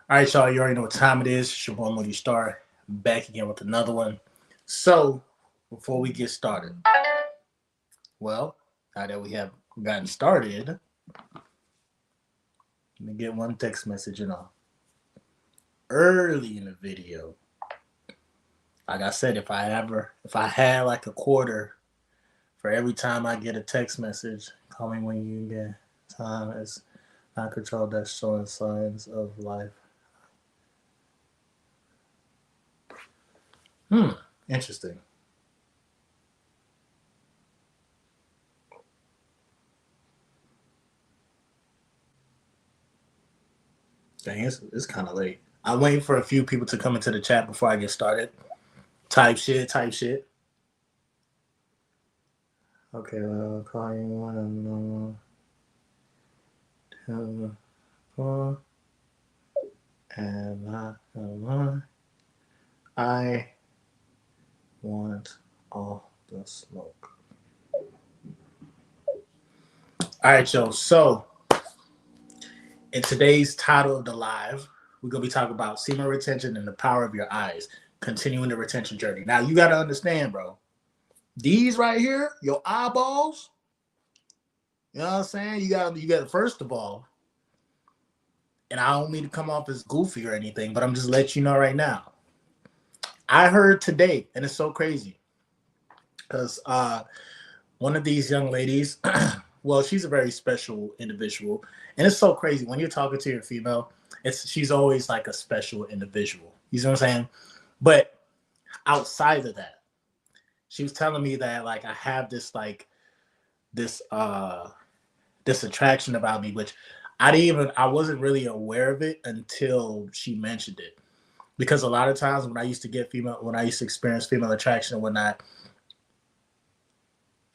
right, y'all. You already know what time it is. It's your boy Moody Star back again with another one. So, before we get started, well, now that we have gotten started, let me get one text message and all. Early in the video, like I said, if I had like a quarter for every time I get a text message, call me when you get time. It's not control that's showing signs of life. Hmm, interesting. Dang, it's kind of late. I'm waiting for a few people to come into the chat before I get started. Type shit, type shit. Okay, well, call you one of and I want all the smoke. All right, yo. So, in today's title of the live, we're gonna be talking about semen retention and the power of your eyes, continuing the retention journey. Now, you gotta understand, bro. These right here, your eyeballs. You know what I'm saying? You got first of all, and I don't mean to come off as goofy or anything, but I'm just letting you know right now. I heard today, and it's so crazy, because one of these young ladies, well, she's a very special individual, and it's so crazy when you're talking to your female. She's always like a special individual. You know what I'm saying? But outside of that, she was telling me that like I have this this attraction about me, which I wasn't really aware of it until she mentioned it. Because a lot of times when I used to experience female attraction and whatnot,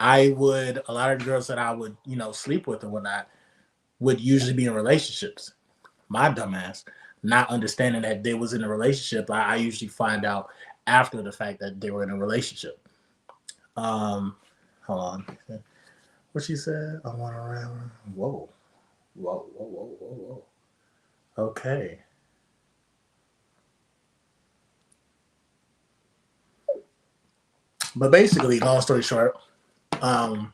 a lot of girls that I would, sleep with and whatnot would usually be in relationships. My dumbass, not understanding that they was in a relationship, I usually find out after the fact that they were in a relationship. Um, Hold on. What she said? I want to ram. Whoa. Whoa, whoa, whoa, whoa, whoa. Okay. But basically, long story short, um,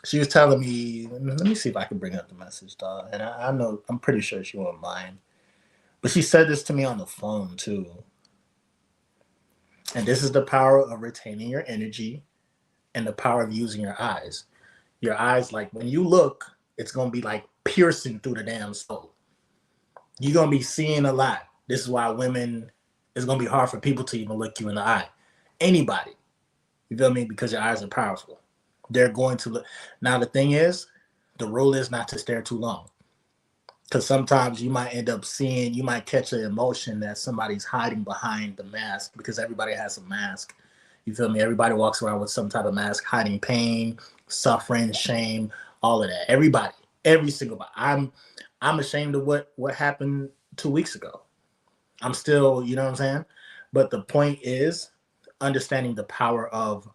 she was telling me, let me see if I can bring up the message, dog. And I know, I'm pretty sure she won't mind. But she said this to me on the phone, too. And this is the power of retaining your energy and the power of using your eyes. Your eyes, like when you look, it's going to be like piercing through the damn soul. You're going to be seeing a lot. This is why it's going to be hard for people to even look you in the eye. Anybody. You feel me? Because your eyes are powerful. They're going to look. Now, the thing is, the rule is not to stare too long. Because sometimes you might catch an emotion that somebody's hiding behind the mask because everybody has a mask. You feel me? Everybody walks around with some type of mask, hiding pain, suffering, shame, all of that. Everybody, every single body. I'm ashamed of what happened 2 weeks ago. I'm still, you know what I'm saying? But the point is understanding the power of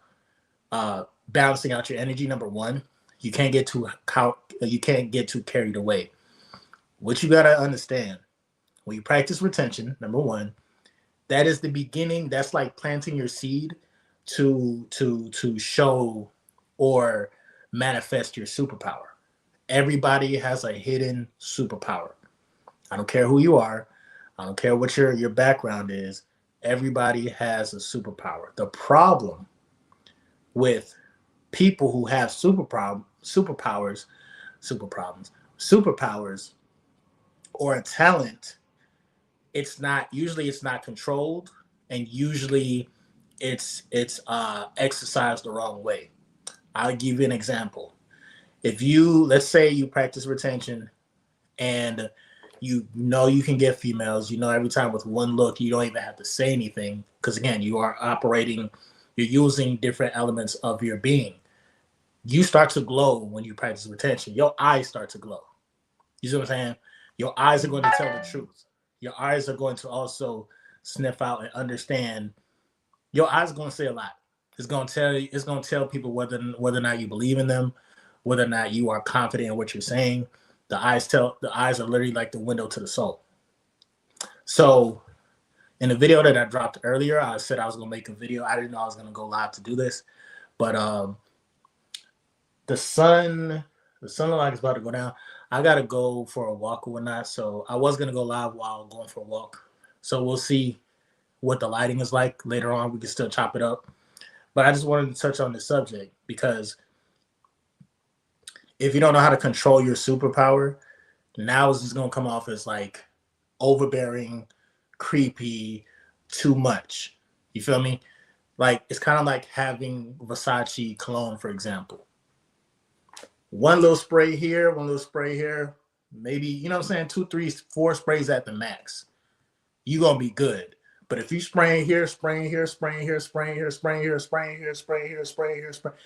balancing out your energy. Number one, you can't get too carried away. What you gotta understand when you practice retention, number one, that is the beginning. That's like planting your seed to show or manifest your superpower. Everybody has a hidden superpower. I don't care who you are. I don't care what your background is. Everybody has a superpower. The problem with people who have superpowers, or a talent, it's not controlled, and usually it's exercised the wrong way. I'll give you an example. If you let's say you practice retention and you know you can get females, every time with one look you don't even have to say anything because again you're using different elements of your being. You start to glow when you practice retention. Your eyes start to glow. You see what I'm saying? Your eyes are going to tell the truth. Your eyes are going to also sniff out and understand. Your eyes are going to say a lot. It's going to tell people whether or not you believe in them, whether or not you are confident in what you're saying. The eyes are literally like the window to the soul. So in the video that I dropped earlier, I said I was gonna make a video. I didn't know I was gonna go live to do this, but the sun, the sunlight is about to go down. I gotta go for a walk or whatnot. So I was gonna go live while going for a walk. So we'll see what the lighting is like later on. We can still chop it up. But I just wanted to touch on the subject because if you don't know how to control your superpower, now it's just gonna come off as like overbearing, creepy, too much. You feel me? Like it's kind of like having Versace cologne, for example. One little spray here, one little spray here, maybe, you know what I'm saying, two, three, four sprays at the max. You gonna be good. But if you spraying here, spraying here, spraying here, spraying here, spraying here, spraying here, spraying here, spraying here, spraying,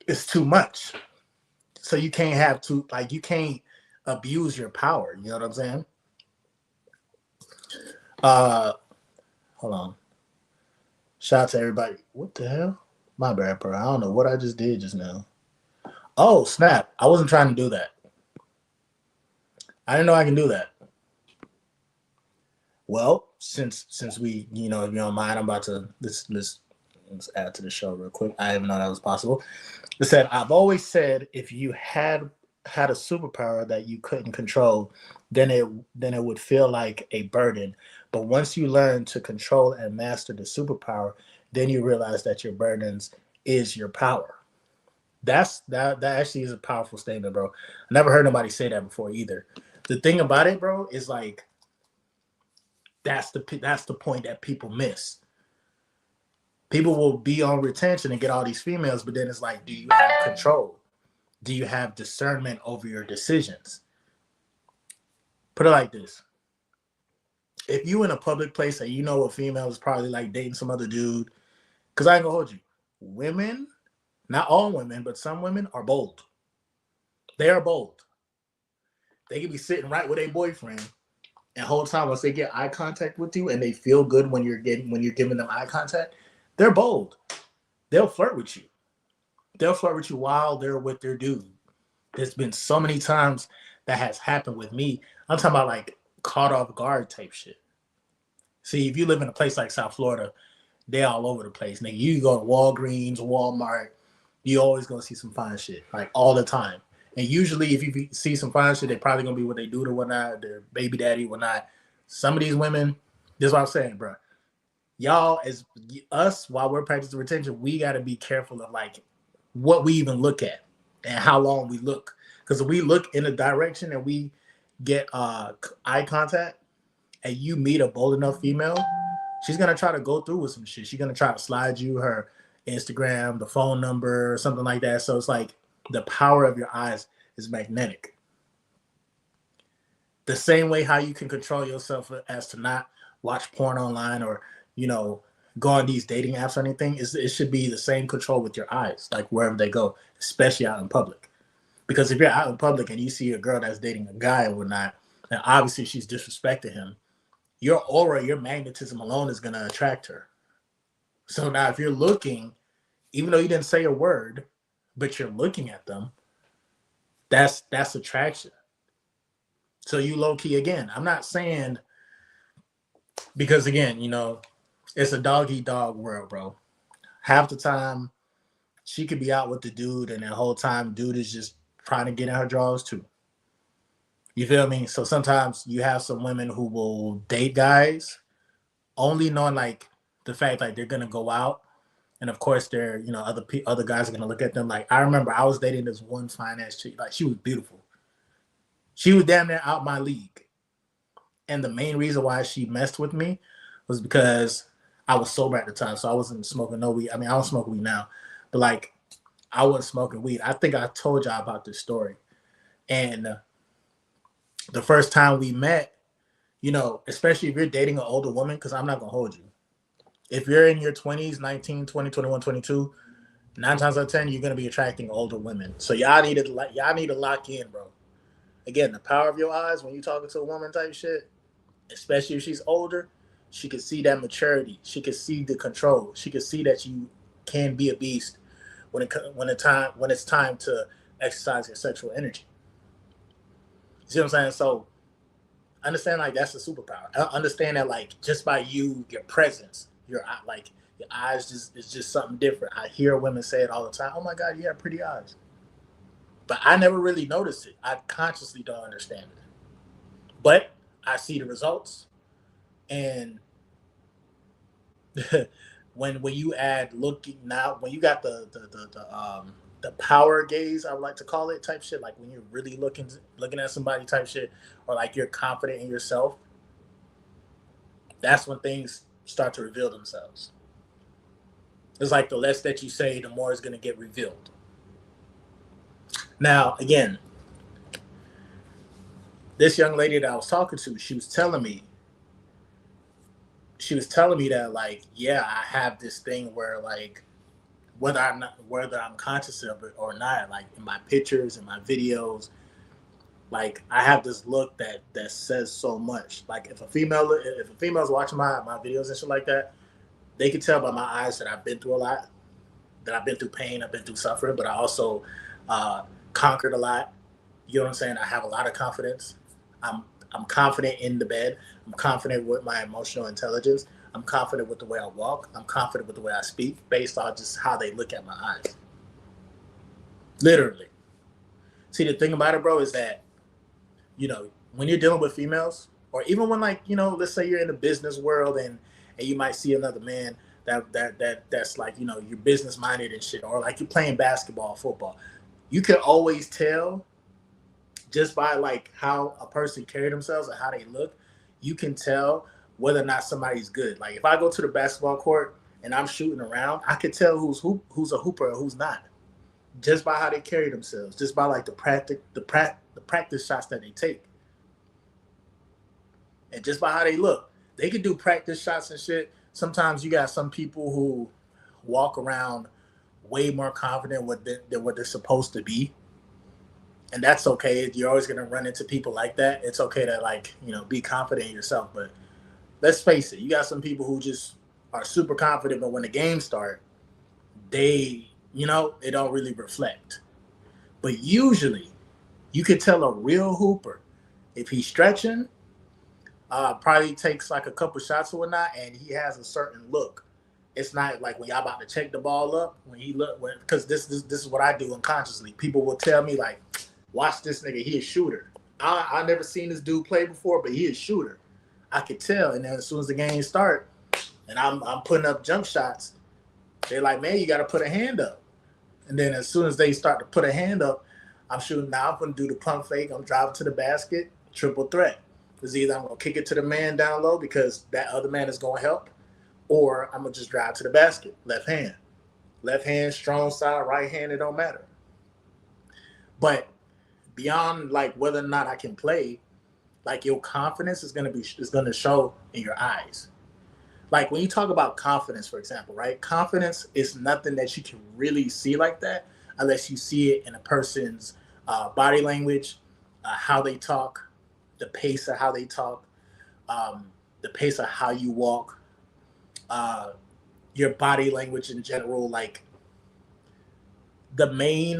it's too much. So you can't have too, like, you can't abuse your power. You know what I'm saying? Uh, hold on. Shout out to everybody. What the hell? My bad, bro. I don't know what I just did just now. Oh, snap. I wasn't trying to do that. I didn't know I can do that. Well, since we, if you don't mind, I'm about to let's add to the show real quick. I didn't know that was possible. It said, I've always said if you had a superpower that you couldn't control, then it would feel like a burden. But once you learn to control and master the superpower, then you realize that your burdens is your power. That actually is a powerful statement, bro. I never heard nobody say that before either. The thing about it, bro, is like that's the point that people miss. People will be on retention and get all these females, but then it's like, do you have control? Do you have discernment over your decisions? Put it like this. If you in a public place and you know a female is probably like dating some other dude, because I ain't gonna hold you. Women, not all women, but some women are bold. They are bold. They can be sitting right with a boyfriend, and whole time once they get eye contact with you and they feel good when you're giving them eye contact, they're bold. They'll flirt with you. They'll flirt with you while they're with their dude. There's been so many times that has happened with me. I'm talking about like caught off guard type shit. See, if you live in a place like South Florida, they all over the place. Nigga, you go to Walgreens, Walmart, you always gonna see some fine shit, like all the time. And usually, if you see some fine shit, they probably gonna be what they do to whatnot, their baby daddy, whatnot. Some of these women, this is what I'm saying, bro. Y'all, as us, while we're practicing retention, we gotta be careful of like what we even look at and how long we look. Because if we look in a direction and we get eye contact, and you meet a bold enough female, she's gonna try to go through with some shit. She's gonna try to slide you her Instagram, the phone number, something like that. So it's like the power of your eyes is magnetic. The same way how you can control yourself as to not watch porn online or go on these dating apps or anything. It should be the same control with your eyes, like wherever they go, especially out in public. Because if you're out in public and you see a girl that's dating a guy or whatnot, and obviously she's disrespecting him, your aura, your magnetism alone is going to attract her. So now if you're looking, even though you didn't say a word, but you're looking at them, that's attraction. So you low key, again, I'm not saying, because again, it's a dog eat dog world, bro. Half the time she could be out with the dude and the whole time dude is just trying to get in her drawers too. You feel me? So sometimes you have some women who will date guys only knowing like the fact like they're gonna go out, and of course they're other guys are gonna look at them. Like I remember I was dating this one fine ass chick. Like she was beautiful. She was damn near out my league, and the main reason why she messed with me was because I was sober at the time, so I wasn't smoking no weed. I mean, I don't smoke weed now, but like I wasn't smoking weed. I think I told y'all about this story, and the first time we met, especially if you're dating an older woman, because I'm not going to hold you. If you're in your 20s, 19, 20, 21, 22, 9 times out of 10, you're going to be attracting older women. So y'all need to lock in, bro. Again, the power of your eyes when you're talking to a woman type shit, especially if she's older, she can see that maturity. She can see the control. She can see that you can be a beast when it's time to exercise your sexual energy. You see what I'm saying? So understand like that's a superpower. I understand that like just by your presence, like your eyes just is just something different. I hear women say it all the time. Oh my God, you have pretty eyes. But I never really noticed it. I consciously don't understand it. But I see the results, and when you add looking now, when you got the power gaze, I would like to call it type shit, like when you're really looking at somebody type shit, or like you're confident in yourself, that's when things start to reveal themselves. It's like the less that you say, the more is going to get revealed. Now, again, this young lady that I was talking to, she was telling me that like, yeah, I have this thing where like whether I'm conscious of it or not, like in my pictures and my videos, like I have this look that says so much. Like if a female's watching my videos and shit like that, they can tell by my eyes that I've been through a lot, that I've been through pain, I've been through suffering, but I also uh, conquered a lot. You know what I'm saying? I have a lot of confidence. I'm I'm confident in the bed. I'm confident with my emotional intelligence. I'm confident with the way I walk. I'm confident with the way I speak based on just how they look at my eyes. Literally. See, the thing about it, bro, is that, when you're dealing with females, or even when like, let's say you're in the business world and you might see another man that's like, you're business minded and shit, or like you're playing basketball, football. You can always tell just by like how a person carry themselves and how they look, you can tell whether or not somebody's good. Like if I go to the basketball court and I'm shooting around, I can tell who's a hooper and who's not, just by how they carry themselves, just by like the practice shots that they take, and just by how they look. They could do practice shots and shit. Sometimes you got some people who walk around way more confident than what they're supposed to be, and that's okay. You're always gonna run into people like that. It's okay to like be confident in yourself, but let's face it, you got some people who just are super confident, but when the games start, they don't really reflect. But usually, you could tell a real hooper if he's stretching, probably takes like a couple shots or whatnot, and he has a certain look. It's not like when y'all about to check the ball up when he look, because this is what I do unconsciously. People will tell me like, "Watch this nigga, he a shooter." I never seen this dude play before, but he is a shooter. I could tell, and then as soon as the game start, and I'm putting up jump shots, they're like, "Man, you got to put a hand up." And then as soon as they start to put a hand up, I'm shooting. Now I'm gonna do the pump fake. I'm driving to the basket, triple threat. Because either I'm gonna kick it to the man down low because that other man is gonna help, or I'm gonna just drive to the basket. Left hand, strong side, right hand. It don't matter. But beyond like whether or not I can play, like your confidence is gonna show in your eyes. Like when you talk about confidence, for example, right? Confidence is nothing that you can really see like that unless you see it in a person's body language, how they talk, the pace of how they talk, the pace of how you walk, uh, your body language in general. Like the main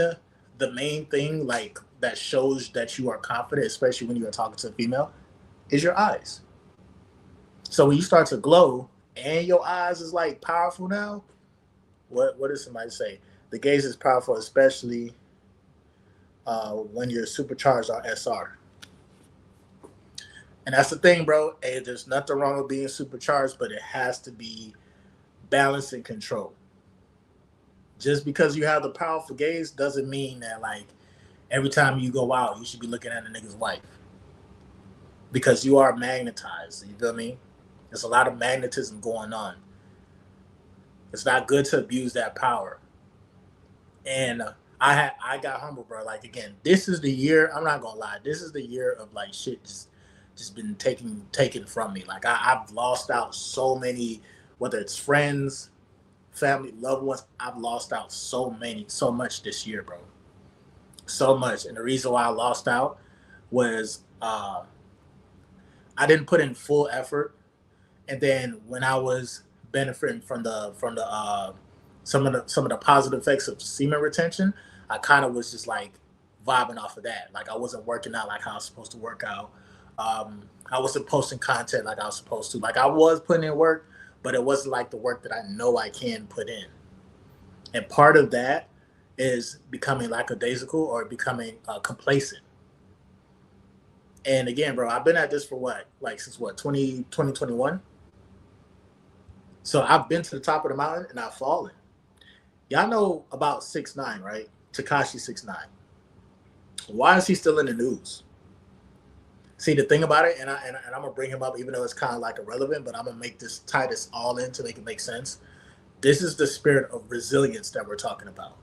the main thing like that shows that you are confident, especially when you are talking to a female, is your eyes. So when you start to glow and your eyes is like powerful now, what does somebody say? The gaze is powerful, especially when you're supercharged on SR. And that's the thing, bro. Hey, there's nothing wrong with being supercharged, but it has to be balanced and controlled. Just because you have the powerful gaze doesn't mean that like every time you go out, you should be looking at a nigga's wife. Because you are magnetized. You feel me? There's a lot of magnetism going on. It's not good to abuse that power. And I got humble, bro. Like again, this is the year. I'm not gonna lie. This is the year of like shit just been taken from me. Like I've lost out so many, whether it's friends, family, loved ones. I've lost out so much this year, bro. So much. And the reason why I lost out was I didn't put in full effort. And then when I was benefiting from the some of the positive effects of semen retention, I kind of was just like vibing off of that. Like I wasn't working out like how I was supposed to work out. I wasn't posting content like I was supposed to. Like I was putting in work, but it wasn't like the work that I know I can put in. And part of that is becoming lackadaisical or becoming complacent. And again, bro, I've been at this for what, like since what, 2021. So I've been to the top of the mountain and I've fallen. Y'all know about 6ix9ine, right? Takashi 6ix9ine. Why is he still in the news? See, the thing about it, and I'm gonna bring him up even though it's kind of like irrelevant, but I'm gonna make this tie this all in to make it make sense. This is the spirit of resilience that we're talking about.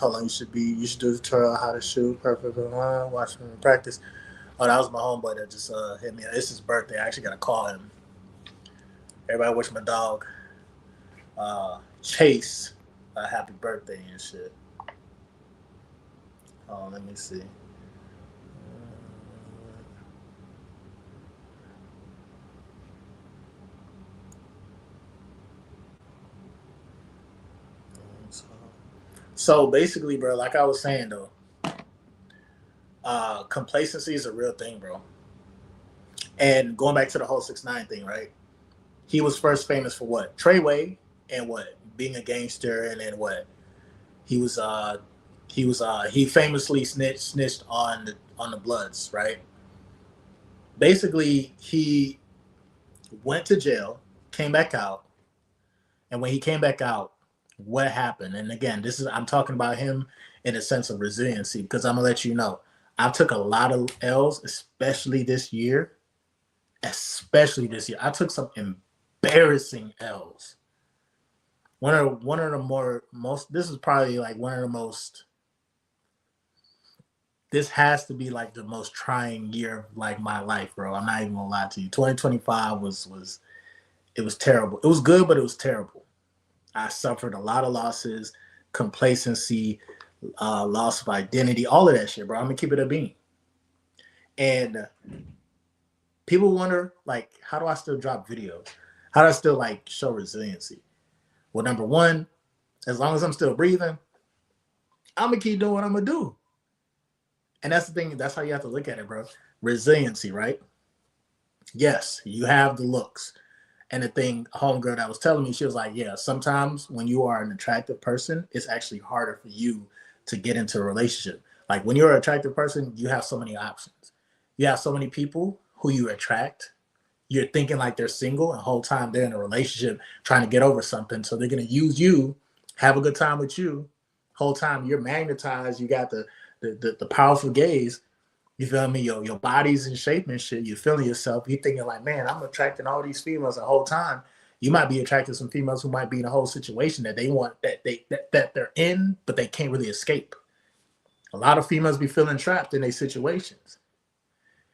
Hold on, you should do the tutorial how to shoot perfect watch me practice. Oh, that was my homeboy that just hit me. It's his birthday. I actually gotta call him. Everybody wish my dog Chase a happy birthday and shit. Oh, let me see. So basically, bro, like I was saying though, complacency is a real thing, bro. And going back to the whole 6ix9ine thing, right? He was first famous for what? Treyway and what? Being a gangster, and then what? He was he famously snitched on the Bloods, right? Basically, he went to jail, came back out, and when he came back out, what happened? And again, this is I'm talking about him in a sense of resiliency because I'm gonna let you know I took a lot of L's, especially this year. Especially this year, I took some embarrassing L's. One of the more most. This is probably like one of the most. This has to be like the most trying year of like my life, bro. I'm not even gonna lie to you. 2025 was it was terrible. It was good, but it was terrible. I suffered a lot of losses, complacency, loss of identity, all of that shit, bro. I'm gonna keep it a bean. And people wonder, like, how do I still drop videos? How do I still like show resiliency? Well, number one, as long as I'm still breathing, I'm gonna keep doing what I'm gonna do. And that's the thing. That's how you have to look at it, bro. Resiliency, right? Yes, you have the looks. And the thing, homegirl that was telling me, she was like, yeah, sometimes when you are an attractive person, it's actually harder for you to get into a relationship. Like when you're an attractive person, you have so many options. You have so many people who you attract. You're thinking like they're single, and the whole time they're in a relationship trying to get over something. So they're gonna use you, have a good time with you. Whole time you're magnetized, you got the powerful gaze. You feel me? Your body's in shape and shit. You're feeling yourself. You're thinking like, man, I'm attracting all these females the whole time. You might be attracting some females who might be in a whole situation that they want that they're in, but they can't really escape. A lot of females be feeling trapped in their situations.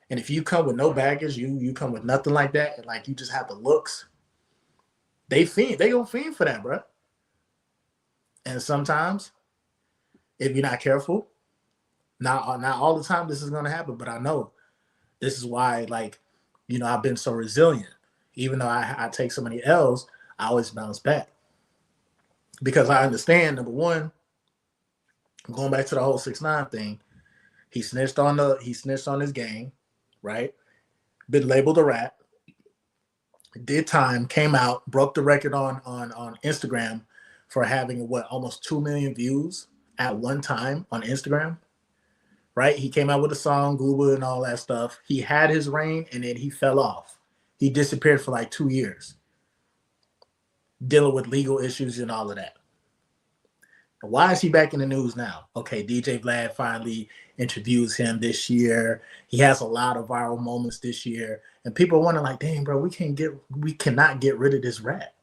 And if you come with no baggage, you come with nothing like that, and like you just have the looks, they gonna fiend for that, bro. And sometimes, if you're not careful, not all the time this is gonna happen, but I know this is why, like, I've been so resilient. Even though I take so many L's, I always bounce back because I understand. Number one, going back to the whole 6ix9ine thing, he snitched on his gang, right? Been labeled a rat. Did time, came out, broke the record on Instagram for having what almost 2 million views at one time on Instagram. Right? He came out with a song, Google and all that stuff. He had his reign and then he fell off. He disappeared for like 2 years, dealing with legal issues and all of that. Why is he back in the news now? Okay, DJ Vlad finally interviews him this year. He has a lot of viral moments this year. And people are wondering, like, dang, bro, we cannot get rid of this rat.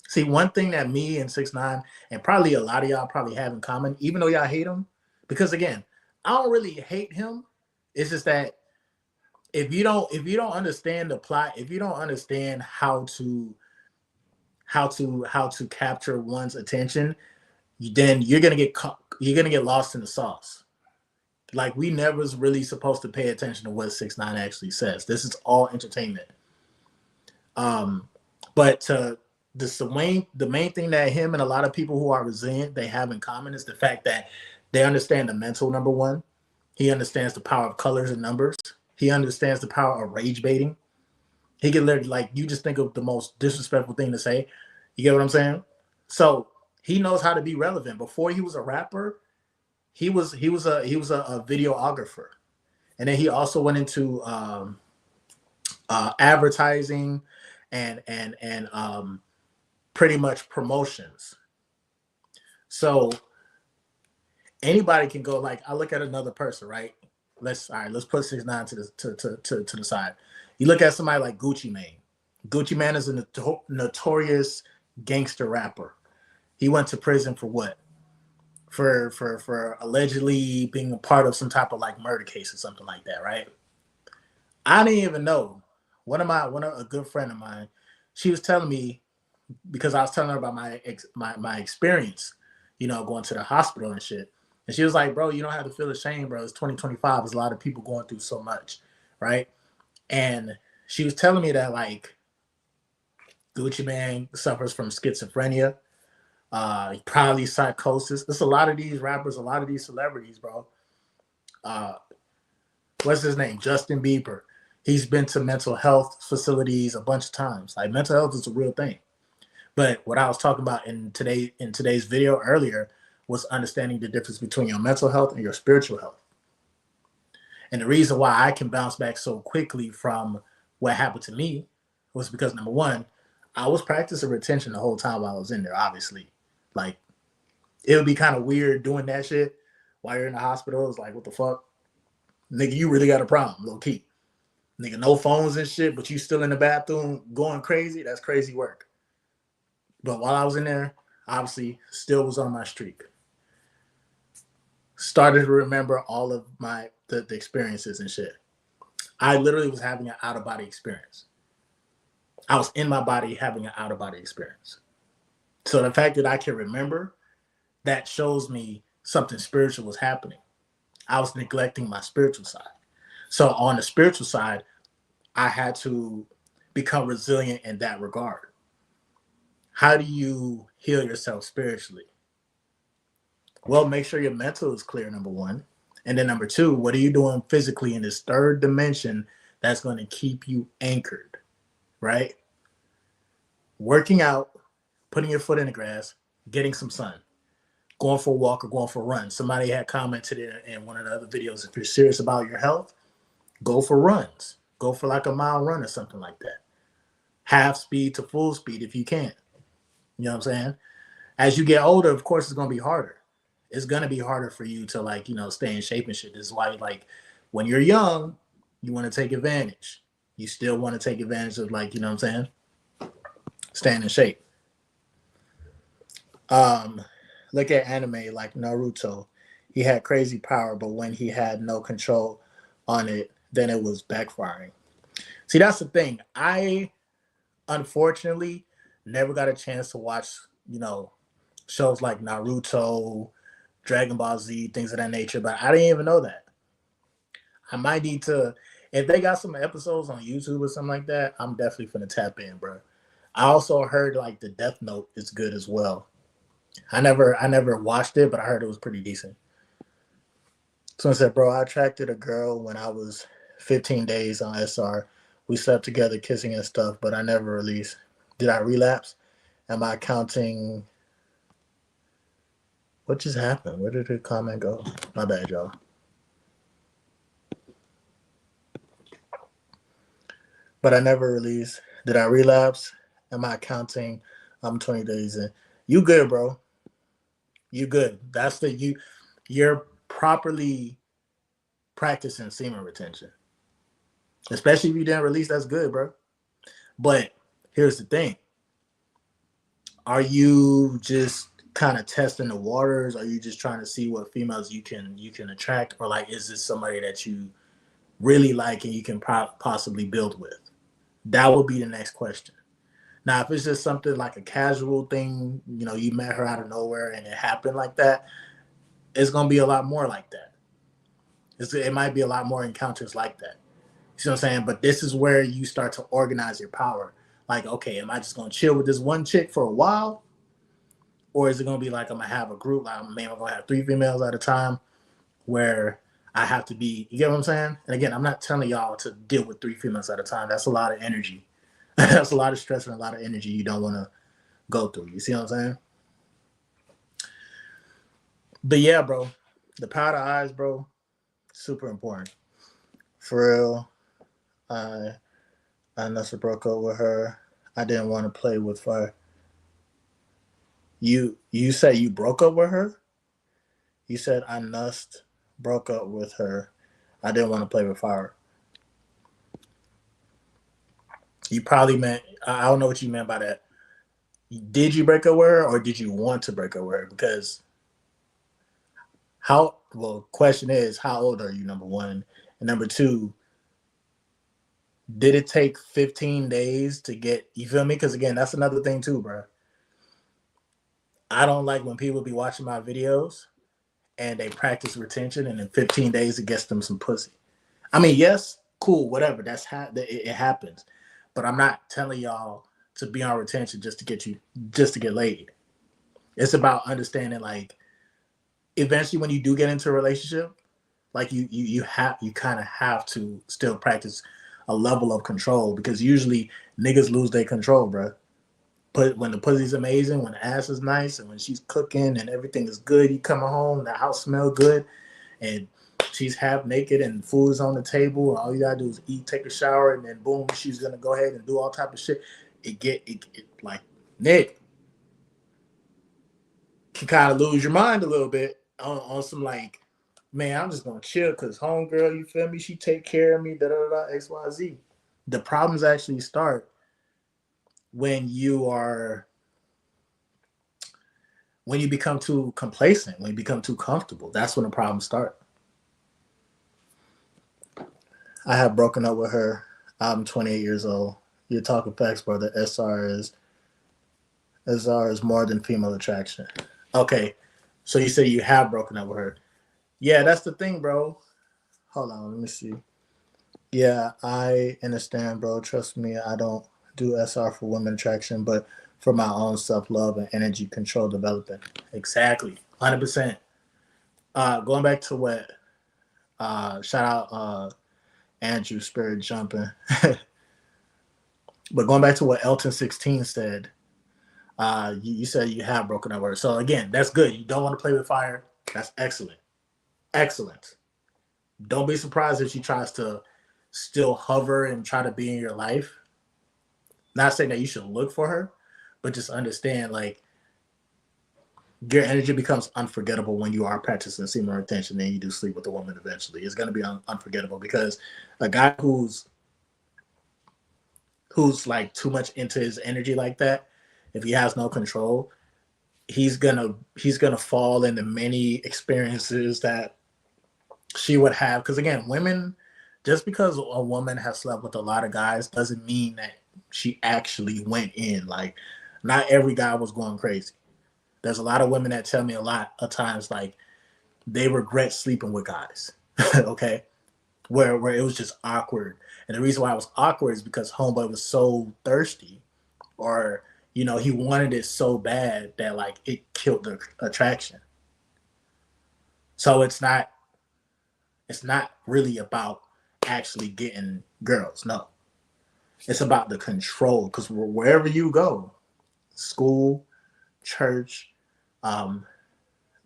See, one thing that me and 6ix9ine and probably a lot of y'all probably have in common, even though y'all hate him, because again, I don't really hate him. It's just that if you don't understand the plot, if you don't understand how to capture one's attention, then you're gonna get lost in the sauce. Like we never was really supposed to pay attention to what 6ix9ine actually says. This is all entertainment. But to the main thing that him and a lot of people who are resilient they have in common is the fact that they understand the mental. Number one, he understands the power of colors and numbers. He understands the power of rage baiting. He can literally, like, you just think of the most disrespectful thing to say. You get what I'm saying? So he knows how to be relevant. Before he was a rapper, he was a videographer, and then he also went into advertising and pretty much promotions. So anybody can go. Like, I look at another person, right? Let's put 6ix9ine to the side. You look at somebody like Gucci Mane. Gucci Mane is a notorious gangster rapper. He went to prison for what? For allegedly being a part of some type of like murder case or something like that, right? I didn't even know. One of a good friend of mine, she was telling me, because I was telling her about my experience, going to the hospital and shit. And she was like, "Bro, you don't have to feel ashamed, bro. It's 2025. There's a lot of people going through so much, right?" And she was telling me that, like, Gucci Mane suffers from schizophrenia, probably psychosis. There's a lot of these rappers, a lot of these celebrities, bro. Uh, what's his name? Justin Bieber. He's been to mental health facilities a bunch of times. Like, mental health is a real thing. But what I was talking about in today's video earlier was understanding the difference between your mental health and your spiritual health. And the reason why I can bounce back so quickly from what happened to me was because, number one, I was practicing retention the whole time while I was in there, obviously. Like, it would be kind of weird doing that shit while you're in the hospital. It's like, what the fuck? Nigga, you really got a problem, low key. Nigga, no phones and shit, but you still in the bathroom going crazy? That's crazy work. But while I was in there, obviously, still was on my streak. Started to remember all of the experiences and shit. I literally was having an out of body experience. I was in my body having an out of body experience. So the fact that I can remember, that shows me something spiritual was happening. I was neglecting my spiritual side. So on the spiritual side, I had to become resilient in that regard. How do you heal yourself spiritually? Well, make sure your mental is clear, number one. And then number two, what are you doing physically in this third dimension that's going to keep you anchored, right? Working out, putting your foot in the grass, getting some sun, going for a walk or going for a run. Somebody had commented in one of the other videos, if you're serious about your health, go for runs. Go for like a mile run or something like that. Half speed to full speed if you can. You know what I'm saying? As you get older, of course, it's going to be harder. It's going to be harder for you to, like, stay in shape and shit. This is why, like, when you're young, you want to take advantage. You still want to take advantage of, like, you know what I'm saying? Staying in shape. Look at anime like Naruto. He had crazy power, but when he had no control on it, then it was backfiring. See, that's the thing. I unfortunately never got a chance to watch, shows like Naruto, Dragon Ball Z, things of that nature, but I didn't even know that. I might need to, if they got some episodes on YouTube or something like that, I'm definitely finna tap in, bro. I also heard like the Death Note is good as well. I never watched it, but I heard it was pretty decent. Someone said, "Bro, I attracted a girl when I was 15 days on SR. We slept together, kissing and stuff, but I never released. Did I relapse? Am I counting?" What just happened? Where did the comment go? My bad, y'all. But I never released. Did I relapse? Am I counting? I'm 20 days in. You good, bro. You good. You're properly practicing semen retention. Especially if you didn't release, that's good, bro. But here's the thing. Are you just kind of testing the waters? Are you just trying to see what females you can attract? Or, like, is this somebody that you really like and you can possibly build with? That would be the next question. Now, if it's just something like a casual thing, you met her out of nowhere and it happened like that, it's going to be a lot more like that. It might be a lot more encounters like that. You see what I'm saying? But this is where you start to organize your power. Like, okay, am I just gonna chill with this one chick for a while, or is it gonna be like I'm gonna have a group? Like, man, I'm gonna have 3 females at a time, where I have to be. You get what I'm saying? And again, I'm not telling y'all to deal with 3 females at a time. That's a lot of energy. That's a lot of stress and a lot of energy you don't want to go through. You see what I'm saying? But yeah, bro, the power of eyes, bro, super important. For real, I I never broke up with her. I didn't want to play with her. You said you broke up with her? You said I nust broke up with her. I didn't want to play with fire. You probably meant I don't know what you meant by that. Did you break up with her or did you want to break up with her? Because how well question is how old are you, number one? And number two, did it take 15 days to get you feel me? Because again, that's another thing too, bro. I don't like when people be watching my videos and they practice retention and in 15 days it gets them some pussy. I mean, yes, cool, whatever. It happens. But I'm not telling y'all to be on retention just to get laid. It's about understanding like eventually when you do get into a relationship, like you kind of have to still practice a level of control because usually niggas lose their control, bro. But when the pussy's amazing, when the ass is nice, and when she's cooking and everything is good, you coming home, the house smell good, and she's half naked and food is on the table, and all you gotta do is eat, take a shower, and then boom, she's gonna go ahead and do all type of shit. It like Nick can kind of lose your mind a little bit on some like, man, I'm just gonna chill because homegirl, you feel me? She take care of me, da da da XYZ. The problems actually start when when you become too complacent, when you become too comfortable. That's when the problems start. I have broken up with her. I'm 28 years old. You're talking facts, brother. SR is more than female attraction. Okay, so you say you have broken up with her. Yeah, that's the thing, bro. Hold on, let me see. Yeah, I understand, bro. Trust me, I don't do SR for women attraction, but for my own self love and energy control development. Exactly, 100%. Going back to what shout out Andrew Spirit jumping, but going back to what Elton 16 said, you said you have broken up with her. So again, that's good. You don't want to play with fire. That's excellent. Excellent. Don't be surprised if she tries to still hover and try to be in your life. Not saying that you should look for her, but just understand like your energy becomes unforgettable when you are practicing semen retention and you do sleep with a woman eventually. It's going to be unforgettable because a guy who's like too much into his energy like that, if he has no control, he's gonna fall into many experiences that she would have. Because again, women, just because a woman has slept with a lot of guys doesn't mean that she actually went in. Like, not every guy was going crazy. There's a lot of women that tell me a lot of times like they regret sleeping with guys. Okay, where it was just awkward, and the reason why it was awkward is because homeboy was so thirsty, or he wanted it so bad that like it killed the attraction. So it's not really about actually getting girls. No, it's about the control because wherever you go, school, church, um,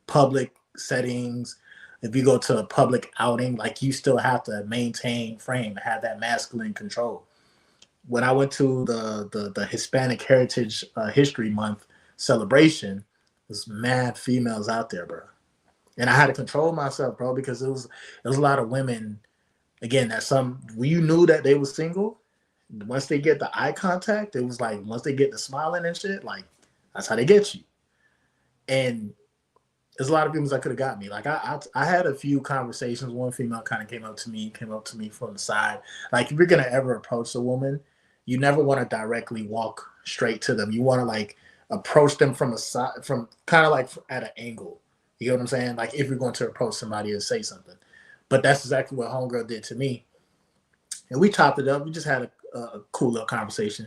public settings, if you go to a public outing, like you still have to maintain frame, have that masculine control. When I went to the Hispanic Heritage History Month celebration, there's mad females out there, bro. And I had to control myself, bro, because it was a lot of women. Again, that some you knew that they were single. Once they get the eye contact, it was like once they get the smiling and shit, like that's how they get you. And there's a lot of females that could have got me. Like I had a few conversations. One female kind of came up to me from the side. Like if you're gonna ever approach a woman, you never want to directly walk straight to them. You want to like approach them from a side, from kind of like at an angle. You know what I'm saying? Like if you're going to approach somebody and say something. But that's exactly what homegirl did to me. And we chopped it up. We just had a cool little conversation.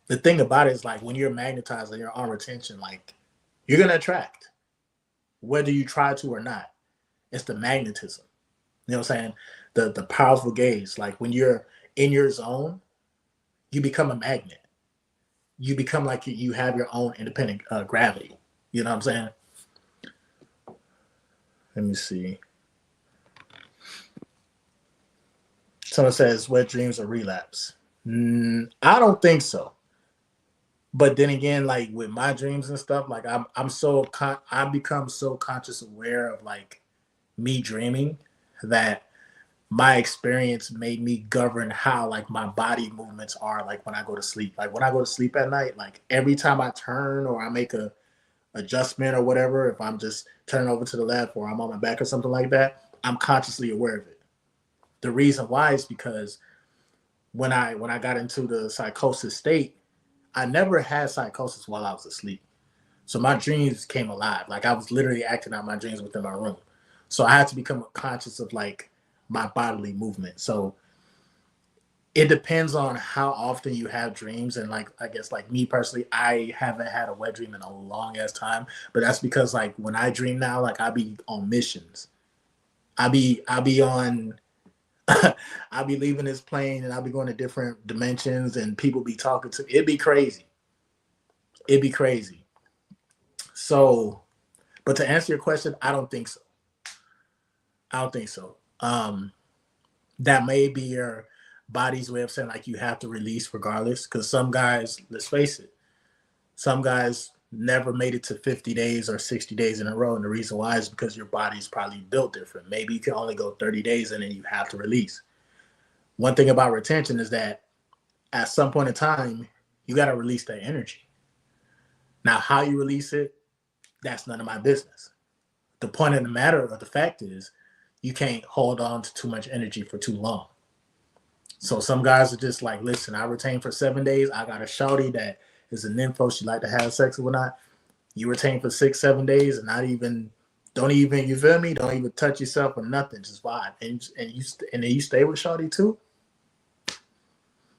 The thing about it is like when you're magnetized and you're on retention, like you're gonna attract whether you try to or not. It's the magnetism. You know what I'm saying? The powerful gaze. Like when you're in your zone, you become a magnet. You become like you have your own independent gravity. You know what I'm saying? Let me see. Someone says wet dreams are relapse. I don't think so. But then again, like with my dreams and stuff, like I become so conscious aware of like me dreaming that my experience made me govern how like my body movements are like when I go to sleep. Like when I go to sleep at night, like every time I turn or I make a adjustment or whatever, if I'm just turning over to the left or I'm on my back or something like that, I'm consciously aware of it. The reason why is because when I got into the psychosis state, I never had psychosis while I was asleep. So my dreams came alive. Like I was literally acting out my dreams within my room. So I had to become conscious of like my bodily movement. So it depends on how often you have dreams. And like I guess like me personally, I haven't had a wet dream in a long ass time. But that's because like when I dream now, like I be on missions. I be on I'll be leaving this plane and I'll be going to different dimensions and people be talking to me. It'd be crazy. It'd be crazy. So, but to answer your question, I don't think so. I don't think so. That may be your body's way of saying like you have to release regardless. Because some guys, let's face it, some guys never made it to 50 days or 60 days in a row. And the reason why is because your body's probably built different. Maybe you can only go 30 days and then you have to release. One thing about retention is that at some point in time, you got to release that energy. Now, how you release it, that's none of my business. The point of the matter of the fact is, you can't hold on to too much energy for too long. So some guys are just like, listen, I retain for 7 days. I got a shawty that is a nympho. She like to have sex or not. You retain for 6, 7 days and not even, don't even, you feel me? Don't even touch yourself or nothing. Just vibe. And then you stay with shawty too.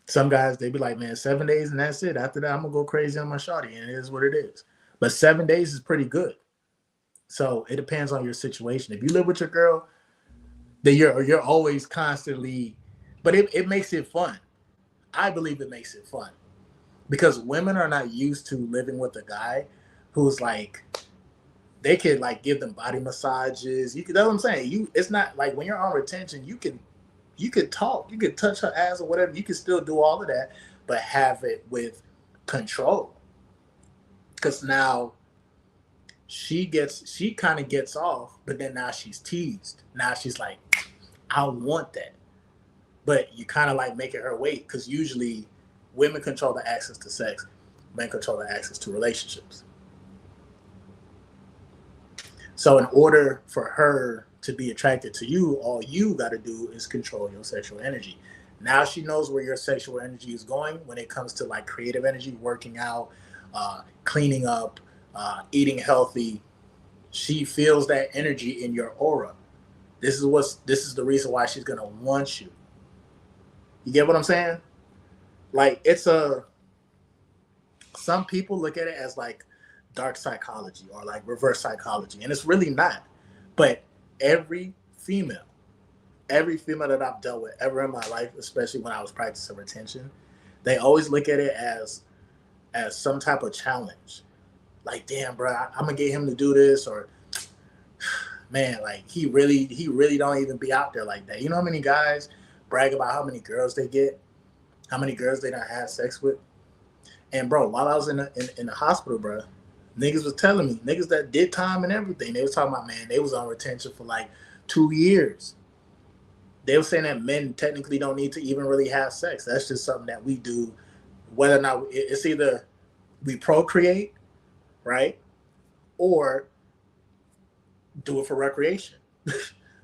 Some guys they be like, man, 7 days and that's it. After that, I'm gonna go crazy on my shawty, and it is what it is. But 7 days is pretty good. So it depends on your situation. If you live with your girl, then you're always constantly, but it makes it fun. I believe it makes it fun because women are not used to living with a guy who's like they could like give them body massages. You could that's what I'm saying. It's not like when you're on retention, you could talk, you could touch her ass or whatever. You can still do all of that, but have it with control. Because now she kind of gets off, but then now she's teased. Now she's like, I want that. But you kind of like making her wait because usually women control the access to sex, men control the access to relationships. So in order for her to be attracted to you, all you got to do is control your sexual energy. Now she knows where your sexual energy is going when it comes to like creative energy, working out, cleaning up, eating healthy. She feels that energy in your aura. This is the reason why she's gonna want you. You get what I'm saying? Like it's a some people look at it as like dark psychology or like reverse psychology, and it's really not. But every female, every female that I've dealt with ever in my life, especially when I was practicing retention, they always look at it as some type of challenge. Like, damn, bro, I'm gonna get him to do this, or man, like he really don't even be out there like that. You know how many guys brag about how many girls they get, how many girls they don't have sex with, and bro, while I was in the hospital, bro, niggas was telling me, niggas that did time and everything, they was talking about, man, they was on retention for like 2 years. They were saying that men technically don't need to even really have sex. That's just something that we do, whether or not it's either we procreate, right, or do it for recreation.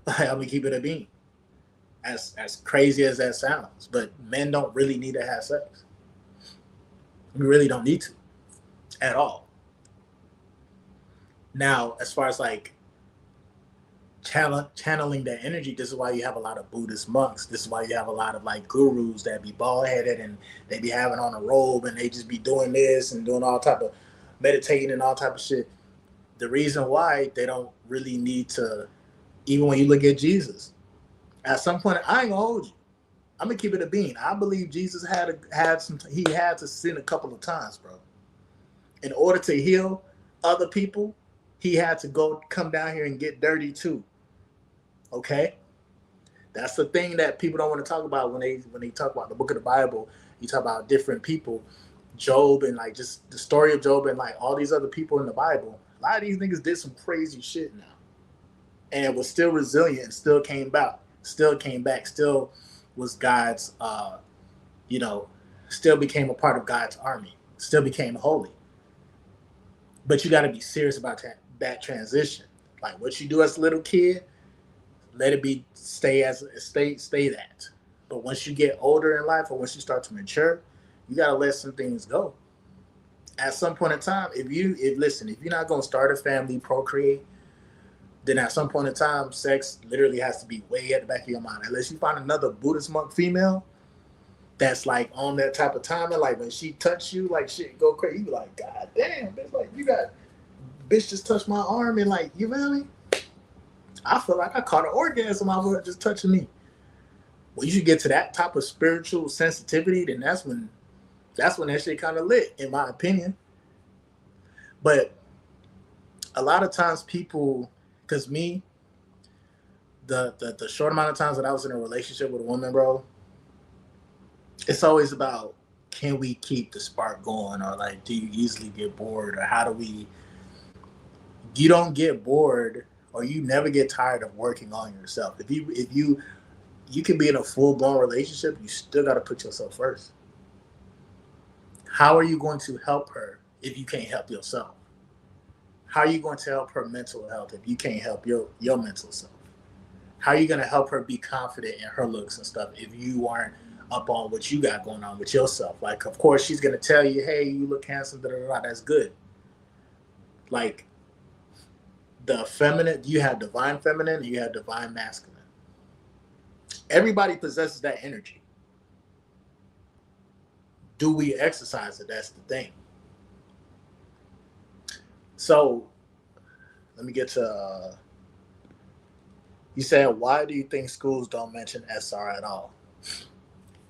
Like, I'm gonna keep it a bean. As crazy as that sounds, but men don't really need to have sex. We really don't need to at all. Now, as far as like channeling that energy. This is why you have a lot of Buddhist monks. This is why you have a lot of like gurus that be bald headed and they be having on a robe and they just be doing this and doing all type of meditating and all type of shit. The reason why they don't really need to, even when you look at Jesus, at some point, I ain't gonna hold you. I'm gonna keep it a bean. I believe Jesus he had to sin a couple of times, bro. In order to heal other people, he had to go come down here and get dirty too. Okay? That's the thing that people don't want to talk about when they talk about the book of the Bible. You talk about different people, Job and like just the story of Job and like all these other people in the Bible. A lot of these niggas did some crazy shit now. And was still resilient, still came back, still was God's still became a part of God's army, still became holy. But you got to be serious about that transition. Like what you do as a little kid, let it be stay that. But once you get older in life or once you start to mature, you got to let some things go. At some point in time, if you're not going to start a family, procreate, then at some point in time, sex literally has to be way at the back of your mind. Unless you find another Buddhist monk female that's like on that type of timing, like when she touch you, like shit go crazy. You be like, God damn, bitch, like you got bitch just touched my arm and like, you feel me? I feel like I caught an orgasm out of her just touching me. When you get to that type of spiritual sensitivity, then that's when that shit kind of lit, in my opinion. But a lot of times people, because me, the short amount of times that I was in a relationship with a woman, bro, it's always about, can we keep the spark going, or like, do you easily get bored, or how do we? You don't get bored, or you never get tired of working on yourself. If you can be in a full blown relationship, you still got to put yourself first. How are you going to help her if you can't help yourself? How are you going to help her mental health if you can't help your mental self? How are you going to help her be confident in her looks and stuff if you aren't up on what you got going on with yourself? Like, of course, she's going to tell you, hey, you look handsome, da, da, da, that's good. Like, the feminine, you have divine feminine and you have divine masculine. Everybody possesses that energy. Do we exercise it? That's the thing. So, let me get to, you said, why do you think schools don't mention SR at all?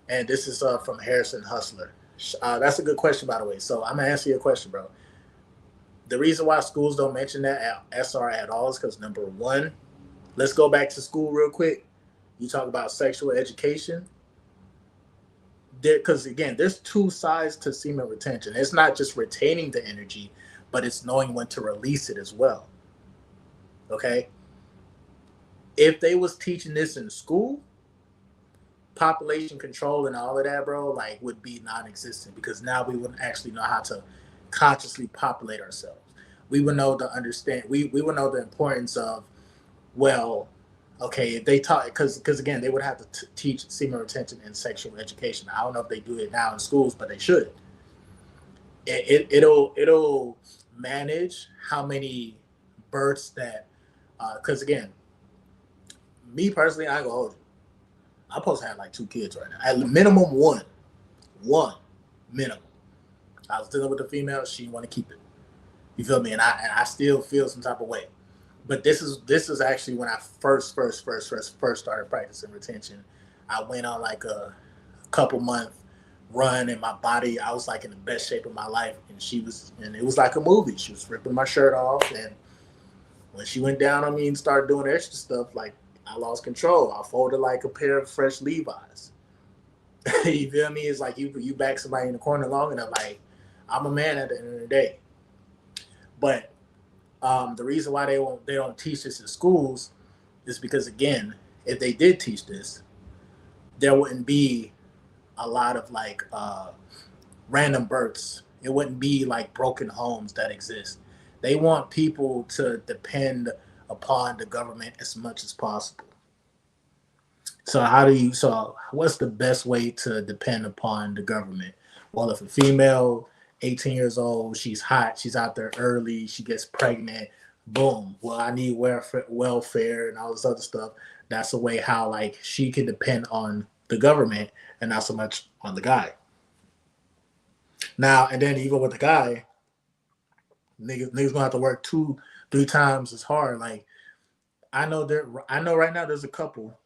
And this is from Harrison Hustler. That's a good question, by the way. So I'm going to answer your question, bro. The reason why schools don't mention that SR at all is because, number one, let's go back to school real quick. You talk about sexual education. Because, again, there's two sides to semen retention. It's not just retaining the energy, but it's knowing when to release it as well. Okay? If they was teaching this in school, population control and all of that, bro, like would be non-existent, because now we wouldn't actually know how to consciously populate ourselves. We would know we would know the importance of, well, okay, if they taught, because again, they would have to teach semen retention and sexual education. I don't know if they do it now in schools, but they should. It'll manage how many births that, because again, me personally, I ain't gonna hold you. I'm supposed to have like 2 kids right now. At minimum one minimum. I was dealing with a female, she didn't want to keep it. You feel me? And I still feel some type of way. But this is actually when I first started practicing retention. I went on like a couple month run, and my body, I was like in the best shape of my life, and it was like a movie. She was ripping my shirt off, and when she went down on me and started doing extra stuff, like, I lost control. I folded like a pair of fresh Levi's. You feel me? It's like you back somebody in the corner long enough. Like, I'm a man at the end of the day. But the reason why they don't teach this in schools is because, again, if they did teach this, there wouldn't be a lot of like random births. It wouldn't be like broken homes that exist. They want people to depend upon the government as much as possible. So what's the best way to depend upon the government? Well, if a female, 18 years old, she's hot, she's out there early, she gets pregnant, Boom. Well, I need welfare and all this other stuff. That's a way how like she can depend on the government and not so much on the guy. Now and then even with the guy, niggas gonna have to work 2, 3 times as hard. Like I know right now there's a couple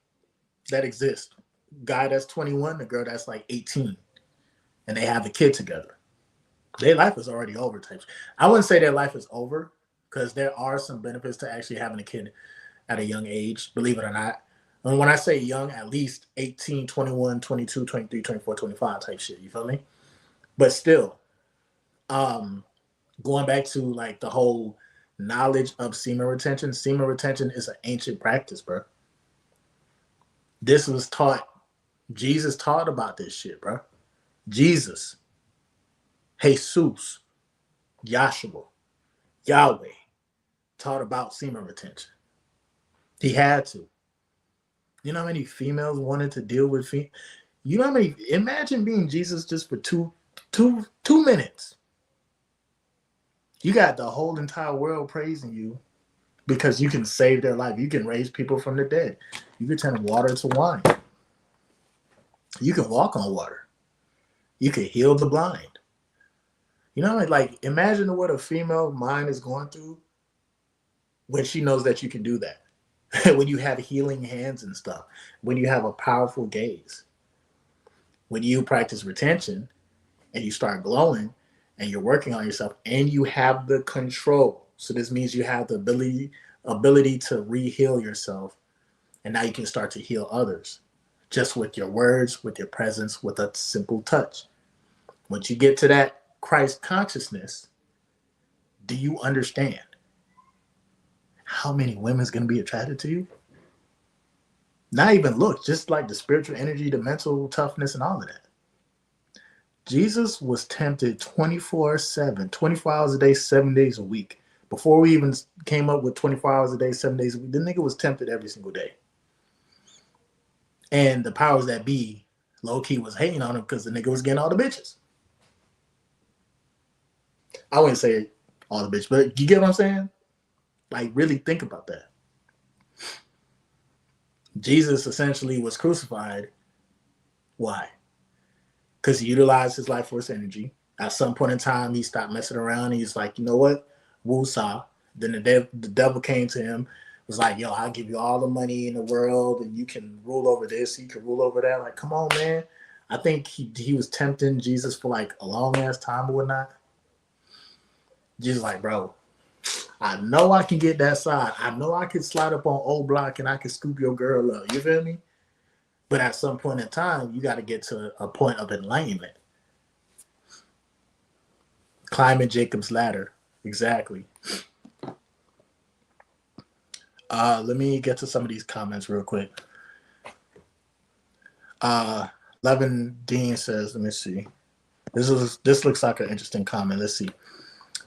that exist. Guy that's 21, the girl that's like 18, and they have a kid together. Their life is already over. Types. I wouldn't say their life is over because there are some benefits to actually having a kid at a young age, believe it or not. And when I say young, at least 18, 21, 22, 23, 24, 25 type shit. You feel me? But still, um, going back to like the whole knowledge of semen retention is an ancient practice, bro. This was taught. Jesus taught about this shit, bro. Jesus, Jesus, Yahshua, Yahweh taught about semen retention. He had to. You know how many females wanted to deal with You know how many? Imagine being Jesus just for two minutes. You got the whole entire world praising you because you can save their life. You can raise people from the dead. You can turn water to wine. You can walk on water. You can heal the blind. You know, like imagine what a female mind is going through when she knows that you can do that. When you have healing hands and stuff. When you have a powerful gaze. When you practice retention and you start glowing and you're working on yourself and you have the control. So this means you have the ability to re-heal yourself, and now you can start to heal others just with your words, with your presence, with a simple touch. Once you get to that Christ consciousness, do you understand how many women's going to be attracted to you? Not even look, just like the spiritual energy, the mental toughness, and all of that. Jesus was tempted 24/7, 24 hours a day, 7 days a week. Before we even came up with 24 hours a day, 7 days a week, the nigga was tempted every single day. And the powers that be, low key, was hating on him because the nigga was getting all the bitches. I wouldn't say all the bitches, but you get what I'm saying? Like, really think about that. Jesus essentially was crucified. Why? Because he utilized his life force energy. At some point in time, he stopped messing around. And he's like, you know what? Woo-saw. Then the devil came to him, was like, yo, I'll give you all the money in the world, and you can rule over this, you can rule over that. Like, come on, man. I think he was tempting Jesus for like a long ass time or whatnot. Jesus like, bro, I know I can get that side. I know I can slide up on old block and I can scoop your girl up. You feel me? But at some point in time, you got to get to a point of enlightenment. Climbing Jacob's ladder. Exactly. Let me get to some of these comments real quick. Levin Dean says, let me see. This looks like an interesting comment. Let's see.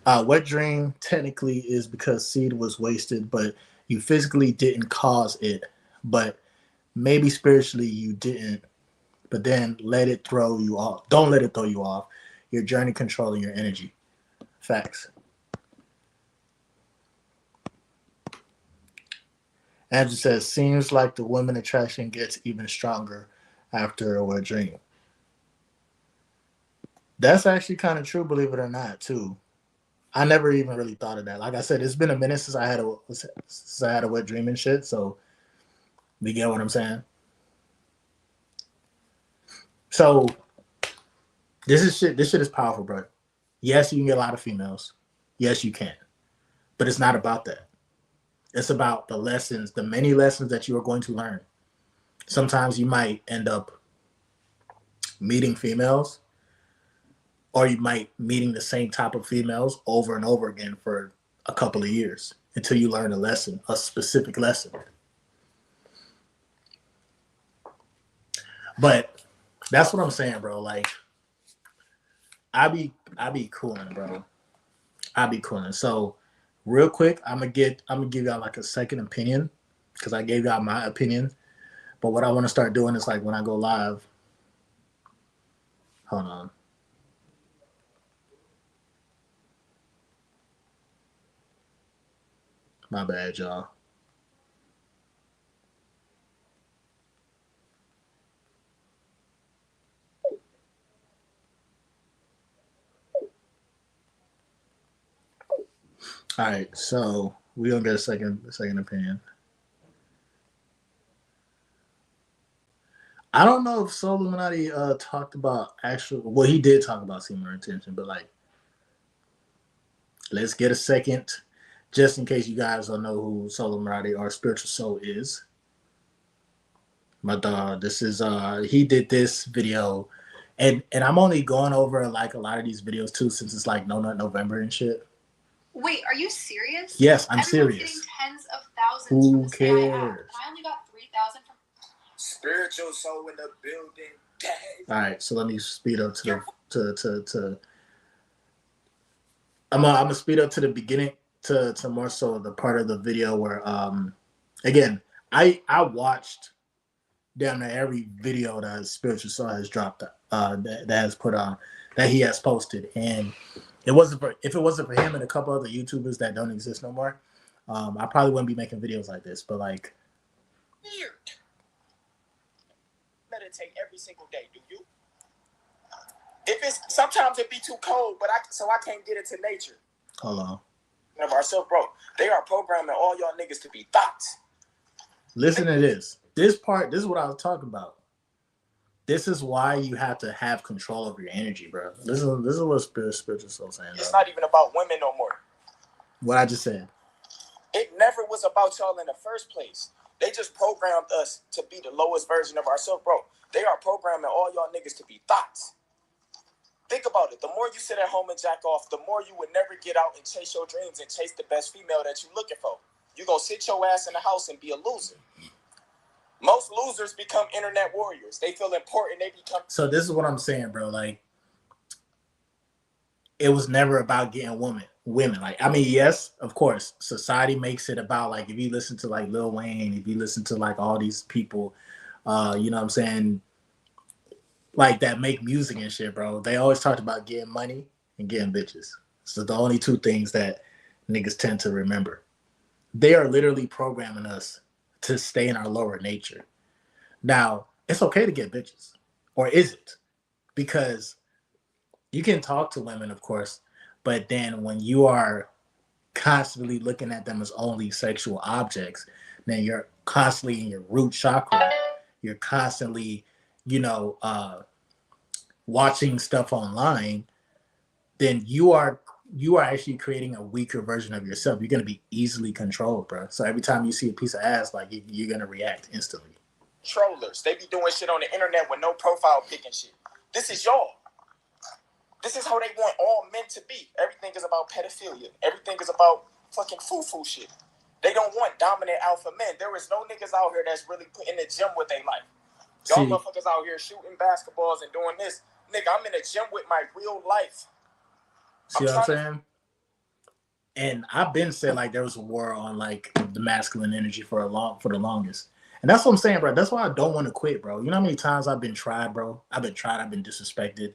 Wet dream technically is because seed was wasted, but you physically didn't cause it. But maybe spiritually you didn't. But then let it throw you off. Don't let it throw you off. Your journey controlling your energy. Facts. Andrew says, seems like the woman attraction gets even stronger after a wet dream. That's actually kind of true, believe it or not, too. I never even really thought of that. Like I said, it's been a minute since I had a wet dream and shit. So, you get what I'm saying? So, this shit is powerful, bro. Yes, you can get a lot of females. Yes, you can. But it's not about that. It's about the lessons, the many lessons that you are going to learn. Sometimes you might end up meeting females, or you might meeting the same type of females over and over again for a couple of years until you learn a lesson, a specific lesson. But that's what I'm saying, bro. Like, I be cooling, bro. I be cooling. So, real quick, I'm gonna give y'all like a second opinion because I gave y'all my opinion. But what I want to start doing is like when I go live. Hold on. My bad, y'all. All right, so we gonna get a second opinion. I don't know if Soul Illuminati talked about actual. Well, he did talk about semen retention, but like, let's get a second, just in case you guys don't know who Soul Illuminati or Spiritual Soul is. My dog, this is he did this video, and I'm only going over like a lot of these videos too, since it's like No Nut November and shit. Wait, are you serious? Yes, I'm Everyone's serious. Getting tens of thousands Who from this cares? AI app, and I only got 3,000 from Spiritual Soul in the building. All right, so let me speed up to to. I'm gonna speed up to the beginning to more so the part of the video where again I watched damn near every video that Spiritual Soul has dropped that has put on that he has posted, and it wasn't for if it wasn't for him and a couple other YouTubers that don't exist no more, I probably wouldn't be making videos like this. But like, weird. Meditate every single day, do you? If it's sometimes it be too cold, but I can't get into nature. Hold on. Of ourselves, bro. They are programming all y'all niggas to be thoughts. Listen to this. This part, this is what I was talking about. This is why you have to have control over your energy, bro. This is what Spiritual Soul saying. It's not even about women no more. What I just said. It never was about y'all in the first place. They just programmed us to be the lowest version of ourselves, bro. They are programming all y'all niggas to be thoughts. Think about it. The more you sit at home and jack off, the more you would never get out and chase your dreams and chase the best female that you're looking for. You're going to sit your ass in the house and be a loser. Most losers become internet warriors. They feel important. They become... So this is what I'm saying, bro. Like, it was never about getting women. Like, I mean, yes, of course, society makes it about, like, if you listen to, like, Lil Wayne, if you listen to, like, all these people, you know what I'm saying, like, that make music and shit, bro, they always talked about getting money and getting bitches. So the only two things that niggas tend to remember. They are literally programming us to stay in our lower nature. Now, it's okay to get bitches. Or is it? Because you can talk to women, of course, but then when you are constantly looking at them as only sexual objects, then you're constantly in your root chakra. You're constantly, you know, watching stuff online. Then you are actually creating a weaker version of yourself. You're gonna be easily controlled, bro. So every time you see a piece of ass, like you're gonna react instantly. Trollers, they be doing shit on the internet with no profile pic and shit. This is y'all. This is how they want all men to be. Everything is about pedophilia. Everything is about fucking foo-foo shit. They don't want dominant alpha men. There is no niggas out here that's really put in the gym with their life. Y'all motherfuckers out here shooting basketballs and doing this. Nigga, I'm in the gym with my real life. See what I'm saying? And I've been said like there was a war on like the masculine energy for the longest. And that's what I'm saying, bro. That's why I don't want to quit, bro. You know how many times I've been tried, bro? I've been disrespected.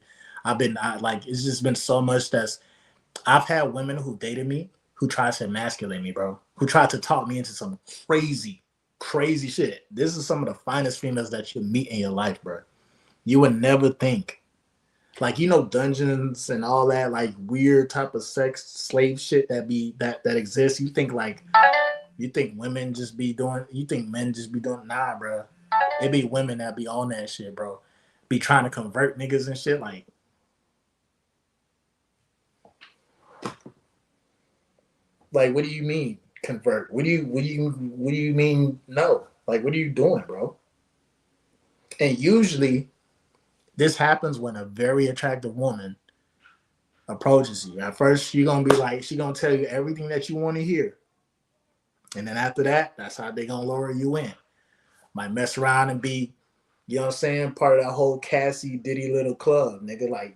It's just been so much I've had women who dated me who tried to emasculate me, bro. Who tried to talk me into some crazy shit. This is some of the finest females that you meet in your life, bro. You would never think. Like, you know, dungeons and all that, like weird type of sex slave shit that exists. You think women just be doing, you think men just be doing, nah, bro. It be women that be on that shit, bro. Be trying to convert niggas and shit. Like what do you mean convert? What do you mean no? Like, what are you doing, bro? And usually this happens when a very attractive woman approaches you. At first, she's gonna be like, she's gonna tell you everything that you want to hear. And then after that, that's how they gonna lower you in. Might mess around and be, you know what I'm saying, part of that whole Cassie Diddy little club. Nigga, like,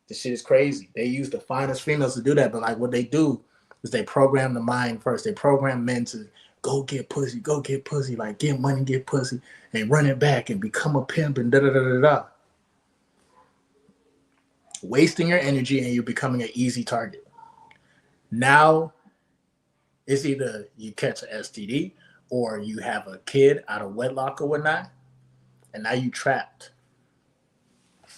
this shit is crazy. They use the finest females to do that, but like what they do is they program the mind first. They program men to go get pussy, like get money, get pussy, and run it back and become a pimp and da-da-da-da-da. Wasting your energy and you're becoming an easy target. Now, It's either you catch an STD or you have a kid out of wedlock or whatnot, and now you trapped.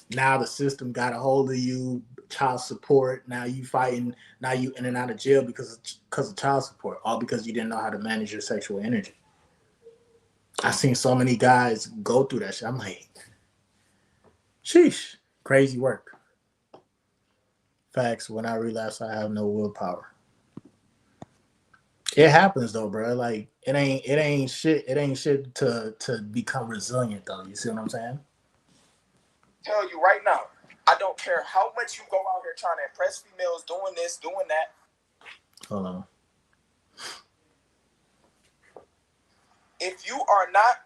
Now the system got a hold of you, child support. Now you fighting. Now you in and out of jail because of child support, all because you didn't know how to manage your sexual energy. I've seen so many guys go through that shit. I'm like, sheesh, crazy work. Facts. When I relapse, I have no willpower. It happens though, bro. Like it ain't shit. It ain't shit to become resilient though. You see what I'm saying? Tell you right now, I don't care how much you go out here trying to impress females, doing this, doing that. Hold on. If you are not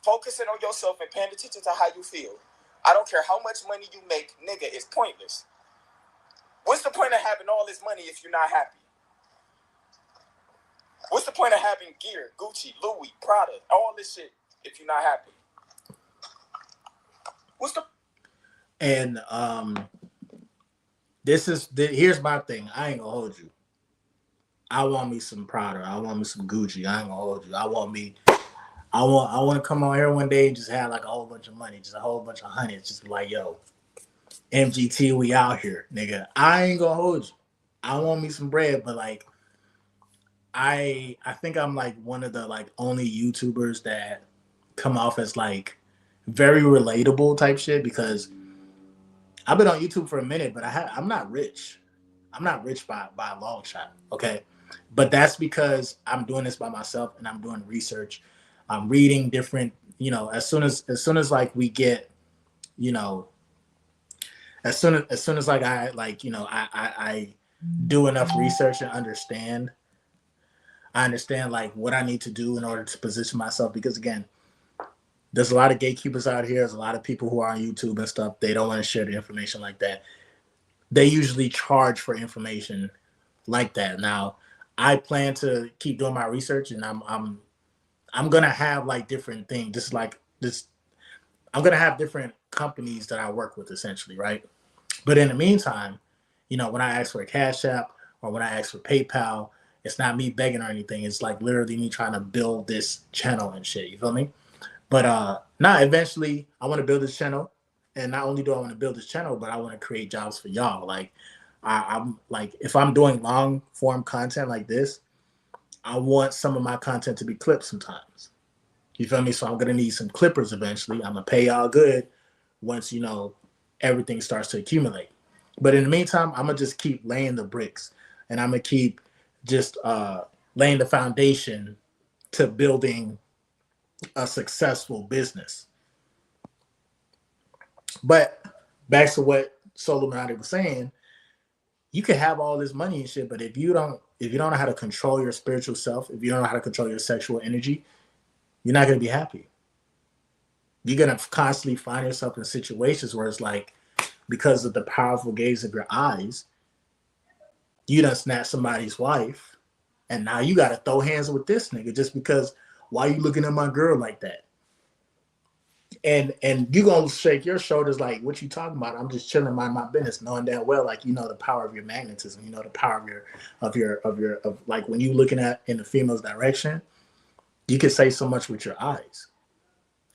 focusing on yourself and paying attention to how you feel, I don't care how much money you make, nigga, it's pointless. What's the point of having all this money if you're not happy? What's the point of having gear, Gucci, Louis, Prada, all this shit if you're not happy? What's the... And here's my thing. I ain't gonna hold you. I want me some Prada. I want me some Gucci. I ain't gonna hold you. I want to come on here one day and just have like a whole bunch of money, just a whole bunch of hundreds, just be like, yo, MGT, we out here, nigga. I ain't gonna hold you. I want me some bread, but like, I think I'm like one of the like only YouTubers that come off as like very relatable type shit, because I've been on YouTube for a minute, but I'm not rich. I'm not rich by a long shot. Okay. But that's because I'm doing this by myself and I'm doing research. I'm reading different, as soon as like we get, as soon as like I like, I do enough research and I understand like what I need to do in order to position myself, because again, there's a lot of gatekeepers out here. There's a lot of people who are on YouTube and stuff. They don't want to share the information like that. They usually charge for information like that. Now, I plan to keep doing my research, and I'm gonna have like different things. Just like this, I'm gonna have different companies that I work with essentially, right? But in the meantime, when I ask for a Cash App or when I ask for PayPal, it's not me begging or anything. It's like literally me trying to build this channel and shit. You feel me? But eventually I want to build this channel. And not only do I want to build this channel, but I want to create jobs for y'all. Like I'm like, if I'm doing long form content like this, I want some of my content to be clipped sometimes. You feel me? So I'm gonna need some clippers eventually. I'm gonna pay y'all good once everything starts to accumulate. But in the meantime, I'm gonna just keep laying the bricks, and I'm gonna keep just laying the foundation to building a successful business. But back to what Solomon was saying, you can have all this money and shit, but if you don't know how to control your spiritual self, if you don't know how to control your sexual energy, you're not gonna be happy. You're gonna constantly find yourself in situations where it's like, because of the powerful gaze of your eyes, you done snatched somebody's wife, and now you gotta throw hands with this nigga just because. Why are you looking at my girl like that? And you gonna shake your shoulders like, what you talking about? I'm just chilling, mind my business, knowing damn well, like, the power of your magnetism, the power of like, when you looking at in the female's direction, you can say so much with your eyes.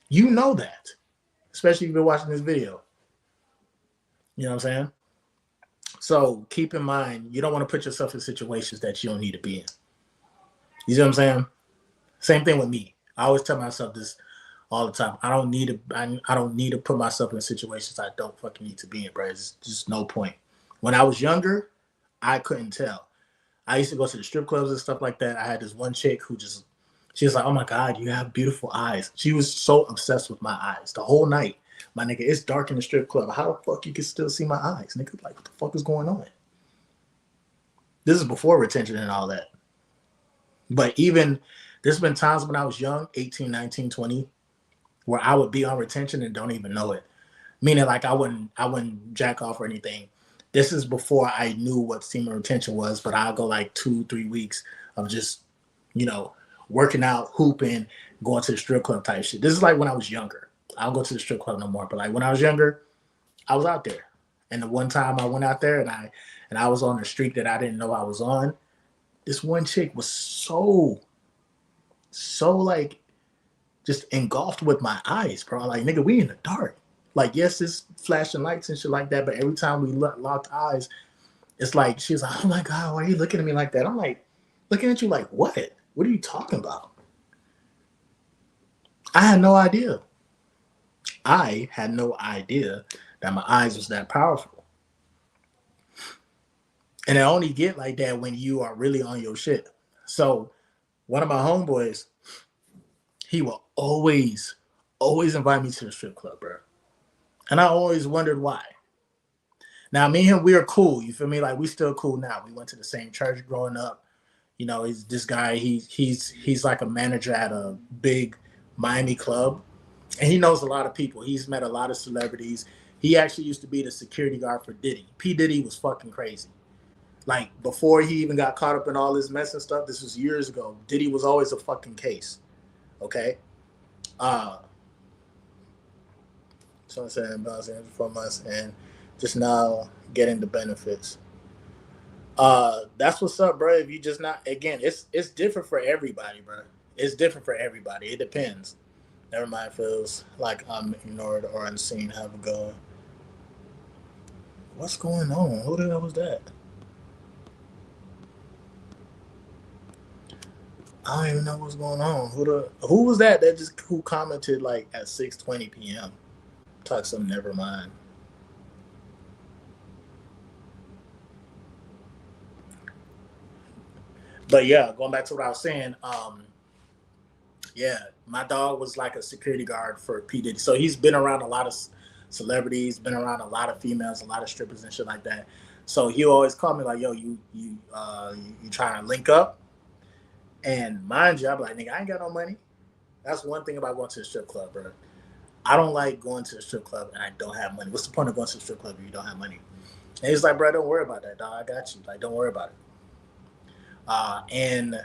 You know that, especially if you've been watching this video. You know what I'm saying? So keep in mind, you don't want to put yourself in situations that you don't need to be in. You see what I'm saying? Same thing with me. I always tell myself this all the time. I don't need to put myself in situations I don't fucking need to be in, bro. It's just no point. When I was younger, I couldn't tell. I used to go to the strip clubs and stuff like that. I had this one chick who she was like, oh my God, you have beautiful eyes. She was so obsessed with my eyes the whole night. My nigga, it's dark in the strip club. How the fuck you can still see my eyes? Nigga, like, what the fuck is going on? This is before retention and all that. But even, there's been times when I was young, 18, 19, 20, where I would be on retention and don't even know it. Meaning like I wouldn't jack off or anything. This is before I knew what semen retention was, but I'll go like 2-3 weeks of just, working out, hooping, going to the strip club type shit. This is like when I was younger. I don't go to the strip club no more. But like when I was younger, I was out there. And the one time I went out there and I was on the streak that I didn't know I was on, This one chick was so like just engulfed with my eyes, bro. Like, nigga, we in the dark. Like, yes, it's flashing lights and shit like that, but every time we locked eyes, it's like she was like, "Oh my god, why are you looking at me like that?" I'm like, looking at you like, what? What are you talking about? I had no idea. I had no idea that my eyes was that powerful. And it only get like that when you are really on your shit. So one of my homeboys, he will always invite me to the strip club, bro. And I always wondered why. Now me and him, we are cool. You feel me? Like we still cool now. We went to the same church growing up. You know, he's this guy. He's like a manager at a big Miami club, and he knows a lot of people. He's met a lot of celebrities. He actually used to be the security guard for Diddy. P Diddy was fucking crazy. Like before he even got caught up in all this mess and stuff. This was years ago. Diddy was always a fucking case. Okay. Uh, so I'm saying about 4 months and just now getting the benefits. That's what's up, bro. If you just not again, it's different for everybody, bro. It's different for everybody. It depends. Never mind, feels like I'm ignored or unseen. Have a go. What's going on? Who the hell was that? I don't even know what's going on. Who was that just who commented like at 6:20 p.m. Talk some never mind. But yeah, going back to what I was saying, yeah, my dog was like a security guard for P Diddy. So he's been around a lot of celebrities, been around a lot of females, a lot of strippers and shit like that. So he always called me like, "Yo, you trying to link up?" And mind you, I'm like, "Nigga, I ain't got no money." That's one thing about going to the strip club, bro. I don't like going to the strip club and I don't have money. What's the point of going to the strip club if you don't have money? And he's like, "Bro, don't worry about that, dog. I got you. Like, don't worry about it." And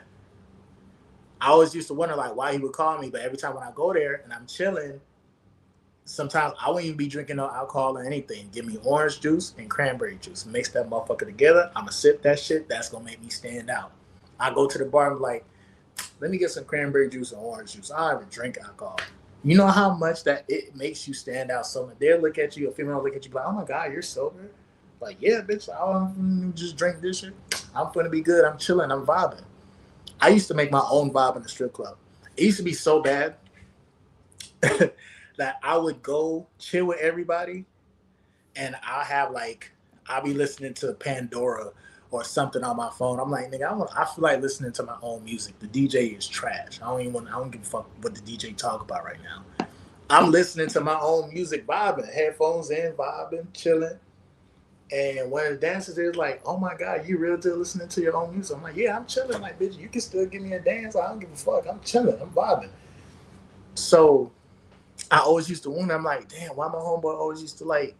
I always used to wonder like why he would call me, but every time when I go there and I'm chilling, sometimes I won't even be drinking no alcohol or anything. Give me orange juice and cranberry juice. Mix that motherfucker together. I'ma sip that shit. That's gonna make me stand out. I go to the bar and be like, let me get some cranberry juice and orange juice. I don't even drink alcohol. You know how much that it makes you stand out so much. They'll look at you, a female will look at you like, oh my God, you're sober. Like, yeah, bitch, I don't just drink this shit. I'm gonna be good. I'm chilling. I'm vibing. I used to make my own vibe in the strip club. It used to be so bad that I would go chill with everybody and I'll be listening to Pandora or something on my phone. I'm like, nigga, I feel like listening to my own music. The DJ is trash. I don't give a fuck what the DJ talk about right now. I'm listening to my own music, vibing, headphones in, vibing, chilling. And one of the dancers is like, "Oh my God, you real deal listening to your own music?" I'm like, "Yeah, I'm chilling." Like, bitch, you can still give me a dance. I don't give a fuck. I'm chilling. I'm vibing. So I always used to wonder. I'm like, damn, why my homeboy always used to like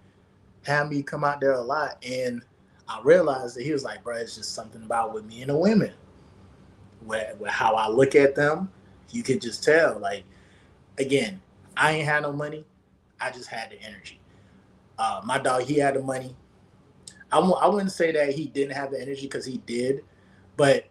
have me come out there a lot? And I realized that he was like, bro, it's just something about with me and the women, where how I look at them, you can just tell. Like, again, I ain't had no money. I just had the energy. My dog, he had the money. I wouldn't say that he didn't have the energy because he did, but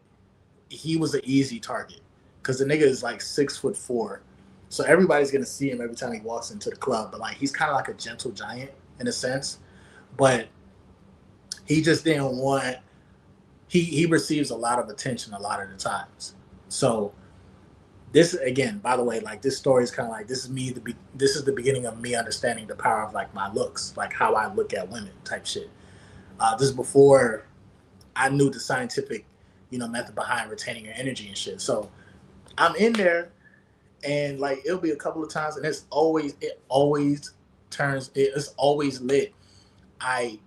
he was an easy target because the nigga is like 6'4", so everybody's gonna see him every time he walks into the club. But like he's kind of like a gentle giant in a sense, but he just didn't want. He receives a lot of attention a lot of the times. So this again, by the way, like this story is kind of like this is me. This is the beginning of me understanding the power of like my looks, like how I look at women, type shit. This is before I knew the scientific, method behind retaining your energy and shit. So I'm in there, and like it'll be a couple of times, and it always it's always lit. I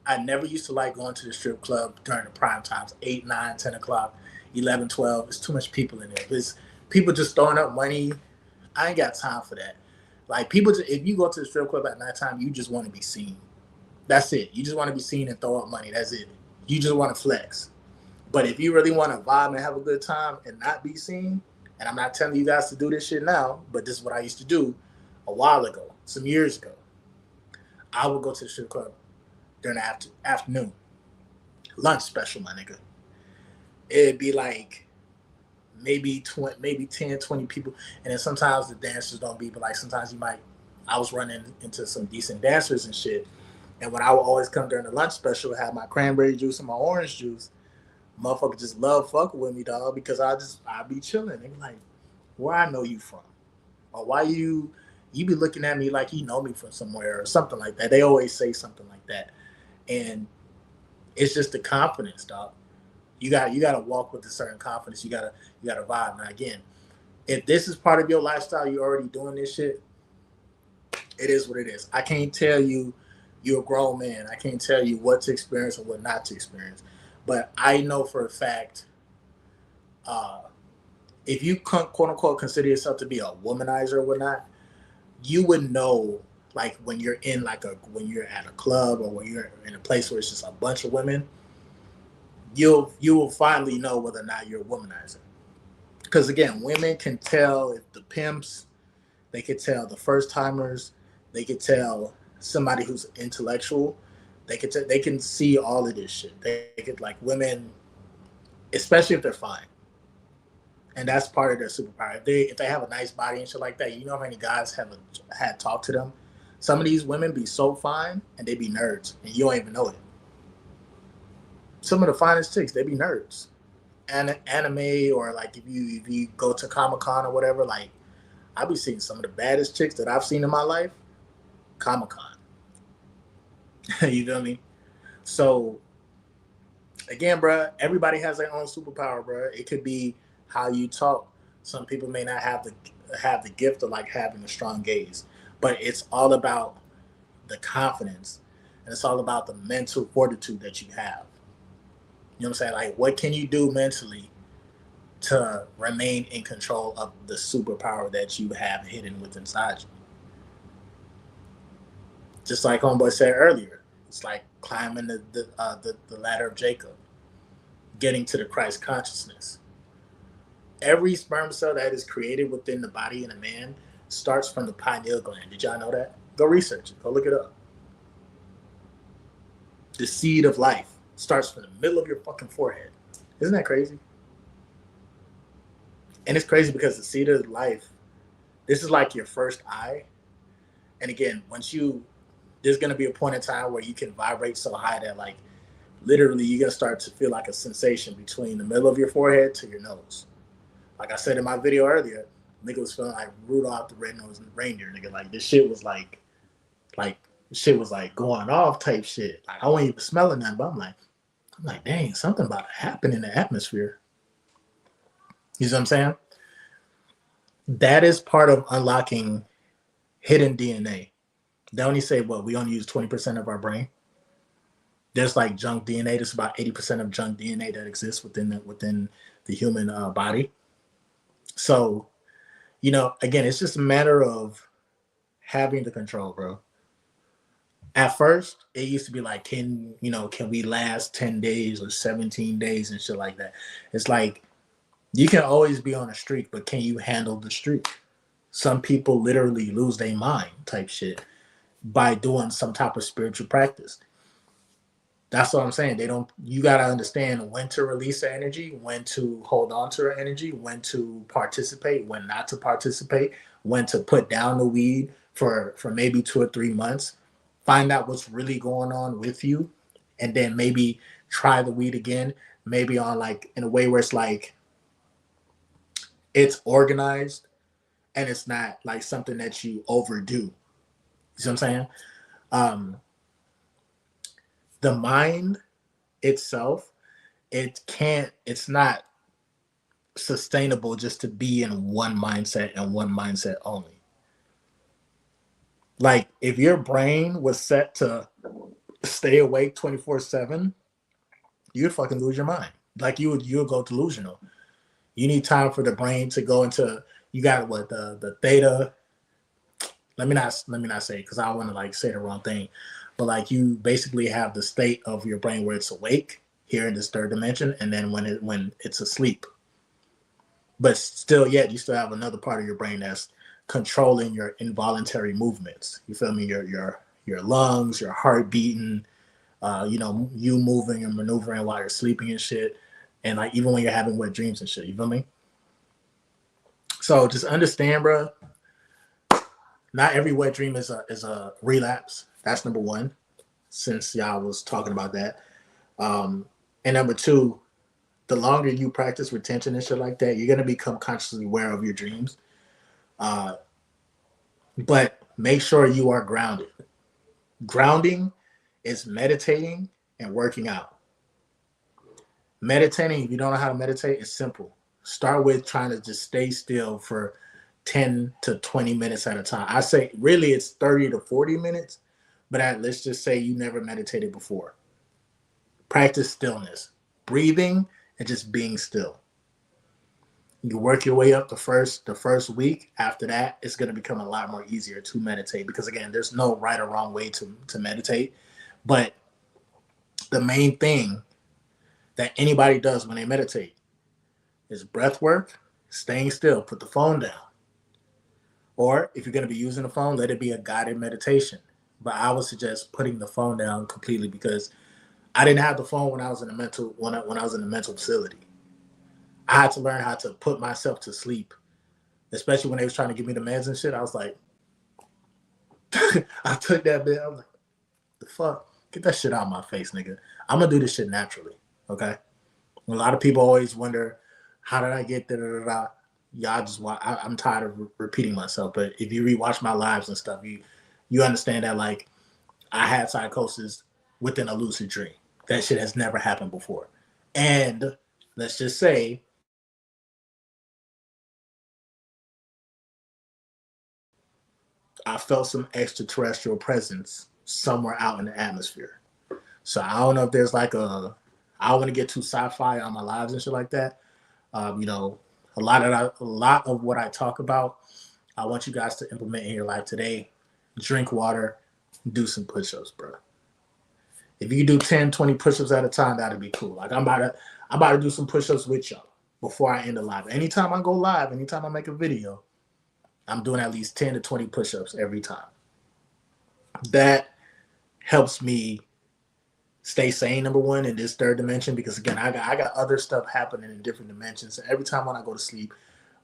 I never used to like going to the strip club during the prime times, 8, 9, 10 o'clock, 11, 12. It's too much people in there. It's people just throwing up money. I ain't got time for that. Like people, if you go to the strip club at nighttime, you just want to be seen. That's it. You just want to be seen and throw up money. That's it. You just want to flex. But if you really want to vibe and have a good time and not be seen, and I'm not telling you guys to do this shit now, but this is what I used to do a while ago, some years ago. I would go to the strip club during the afternoon lunch special, my nigga. it'd be like maybe 20, maybe 10, 20 people. And then sometimes the dancers don't be, but like sometimes you might, I was running into some decent dancers and shit. And when I would always come during the lunch special, have my cranberry juice and my orange juice, motherfucker just love fucking with me, dog, because I be chilling. They be like, where I know you from? Or why you be looking at me like you know me from somewhere or something like that. They always say something like that. And it's just the confidence, dog. You gotta walk with a certain confidence. You gotta vibe. Now again, if this is part of your lifestyle, you're already doing this shit, it is what it is. I can't tell you you're a grown man. I can't tell you what to experience and what not to experience. But I know for a fact, uh, if you quote unquote consider yourself to be a womanizer or whatnot, you would know like when you're in like a when you're at a club or when you're in a place where it's just a bunch of women, you will finally know whether or not you're a womanizer. Because again, women can tell if the pimps, they could tell the first timers, they could tell somebody who's intellectual, they can see all of this shit. They could like women, especially if they're fine, and that's part of their superpower. If they have a nice body and shit like that, you know how many guys had talked to them. Some of these women be so fine and they be nerds, and you don't even know it. Some of the finest chicks, they be nerds. And anime or like if you go to Comic Con or whatever, like I be seeing some of the baddest chicks that I've seen in my life. Comic Con, you feel me? So again, bro, everybody has their own superpower, bro. It could be how you talk. Some people may not have the gift of like having a strong gaze, but it's all about the confidence, and it's all about the mental fortitude that you have. You know what I'm saying? Like, what can you do mentally to remain in control of the superpower that you have hidden within inside you? Just like homeboy said earlier, it's like climbing the ladder of Jacob, getting to the Christ consciousness. Every sperm cell that is created within the body in a man starts from the pineal gland. Did y'all know that? Go research it. Go look it up. The seed of life starts from the middle of your fucking forehead. Isn't that crazy? And it's crazy because the seed of life, this is like your first eye. And again, there's going to be a point in time where you can vibrate so high that like literally you're going to start to feel like a sensation between the middle of your forehead to your nose. Like I said in my video earlier, nigga was feeling like Rudolph the Red-Nosed Reindeer. Nigga, like this shit was like shit was like going off type shit. Like I wasn't even smelling nothing, but I'm like, dang, something about to happen in the atmosphere. You see what I'm saying? That is part of unlocking hidden DNA. They only say what we only use 20% of our brain. There's like junk DNA. There's about 80% of junk DNA that exists within the human body. So, again, it's just a matter of having the control, bro. At first, it used to be like, can we last 10 days or 17 days and shit like that? It's like you can always be on a streak, but can you handle the streak? Some people literally lose their mind type shit by doing some type of spiritual practice. That's what I'm saying. You got to understand when to release the energy, when to hold on to the energy, when to participate, when not to participate, when to put down the weed for maybe 2 or 3 months, find out what's really going on with you, and then maybe try the weed again, maybe on like in a way where it's like, it's organized and it's not like something that you overdo. You see what I'm saying? Um, the mind itself, it's not sustainable just to be in one mindset and one mindset only. Like if your brain was set to stay awake 24/7, you'd fucking lose your mind. Like you'll go delusional. You need time for the brain to go into, you got what, the theta. Let me not say it because I don't want to like say the wrong thing. But like you basically have the state of your brain where it's awake here in this third dimension, and then when it's asleep. But still yet you still have another part of your brain that's controlling your involuntary movements. You feel me? Your lungs, your heart beating, you moving and maneuvering while you're sleeping and shit. And like even when you're having wet dreams and shit, you feel me? So just understand, bro. Not every wet dream is a relapse. That's number one. Since y'all was talking about that, and number two, the longer you practice retention and shit like that, you're gonna become consciously aware of your dreams. Uh, but make sure you are grounded. Grounding is meditating and working out. Meditating, if you don't know how to meditate, it's simple. Start with trying to just stay still for 10 to 20 minutes at a time. I say really it's 30 to 40 minutes, but let's just say you never meditated before. Practice stillness, breathing, and just being still. You work your way up the first week. After that, it's going to become a lot more easier to meditate because again, there's no right or wrong way to meditate. But the main thing that anybody does when they meditate is breath work, staying still, put the phone down. Or if you're going to be using the phone, let it be a guided meditation. But I would suggest putting the phone down completely because I didn't have the phone when I was in a mental when I was in a mental facility. I had to learn how to put myself to sleep, especially when they was trying to give me the meds and shit. I was like, I took that bit. I was like, the fuck, get that shit out of my face, nigga. I'm gonna do this shit naturally, okay? A lot of people always wonder, how did I get da. Y'all just watch. I'm tired of repeating myself, but if you rewatch my lives and stuff, you understand that like I had psychosis within a lucid dream. That shit has never happened before, and let's just say I felt some extraterrestrial presence somewhere out in the atmosphere. So I don't know if there's like I don't want to get too sci-fi on my lives and shit like that. You know, a lot of what I talk about, I want you guys to implement in your life today. Drink water, do some push-ups, bro. If you can do 10, 20 push-ups at a time, that'd be cool. Like I'm about to do some push-ups with y'all before I end the live. Anytime I go live, anytime I make a video, I'm doing at least 10 to 20 push-ups every time. That helps me stay sane, number one, in this third dimension, because again, I got other stuff happening in different dimensions. So every time when I go to sleep,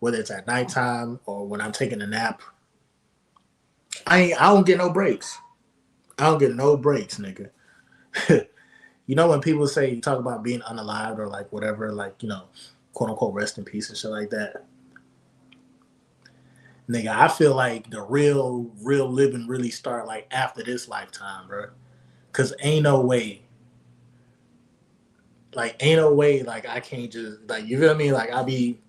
whether it's at nighttime or when I'm taking a nap, I don't get no breaks. I don't get no breaks, nigga. You know when people say you talk about being unalived or like whatever, like, you know, quote unquote rest in peace and shit like that. Nigga, I feel like the real living really start like after this lifetime, bro. Cause ain't no way, like I can't just like you feel me? Like I be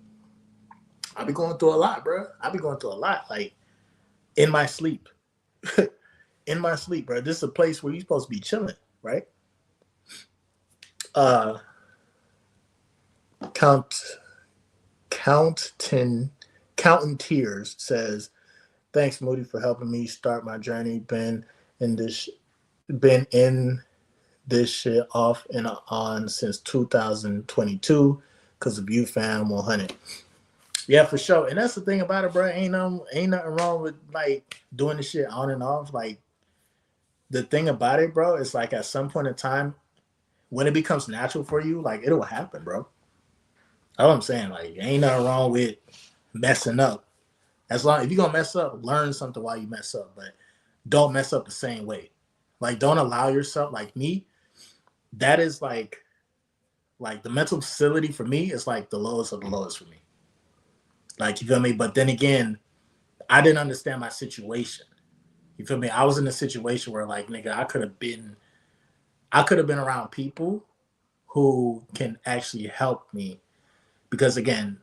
going through a lot, bro. I be going through a lot, like in my sleep, in my sleep, bro. This is a place where you're supposed to be chilling, right? Uh, count, counting, counting tears says, "Thanks, Moody, for helping me start my journey. In this, been in this shit off and on since 2022 because of you, fam. 100." Yeah, for sure. And that's the thing about it, bro. Ain't nothing wrong with like doing the shit on and off. Like the thing about it, bro, is like at some point in time, when it becomes natural for you, like it'll happen, bro. That's what I'm saying. Like ain't nothing wrong with messing up. As long if you're gonna mess up, learn something while you mess up, but don't mess up the same way. Like don't allow yourself, like me, that is like the mental facility for me is like the lowest of the lowest for me. Like you feel me? But then again, I didn't understand my situation. You feel me? I was in a situation where like nigga, I could have been around people who can actually help me because again,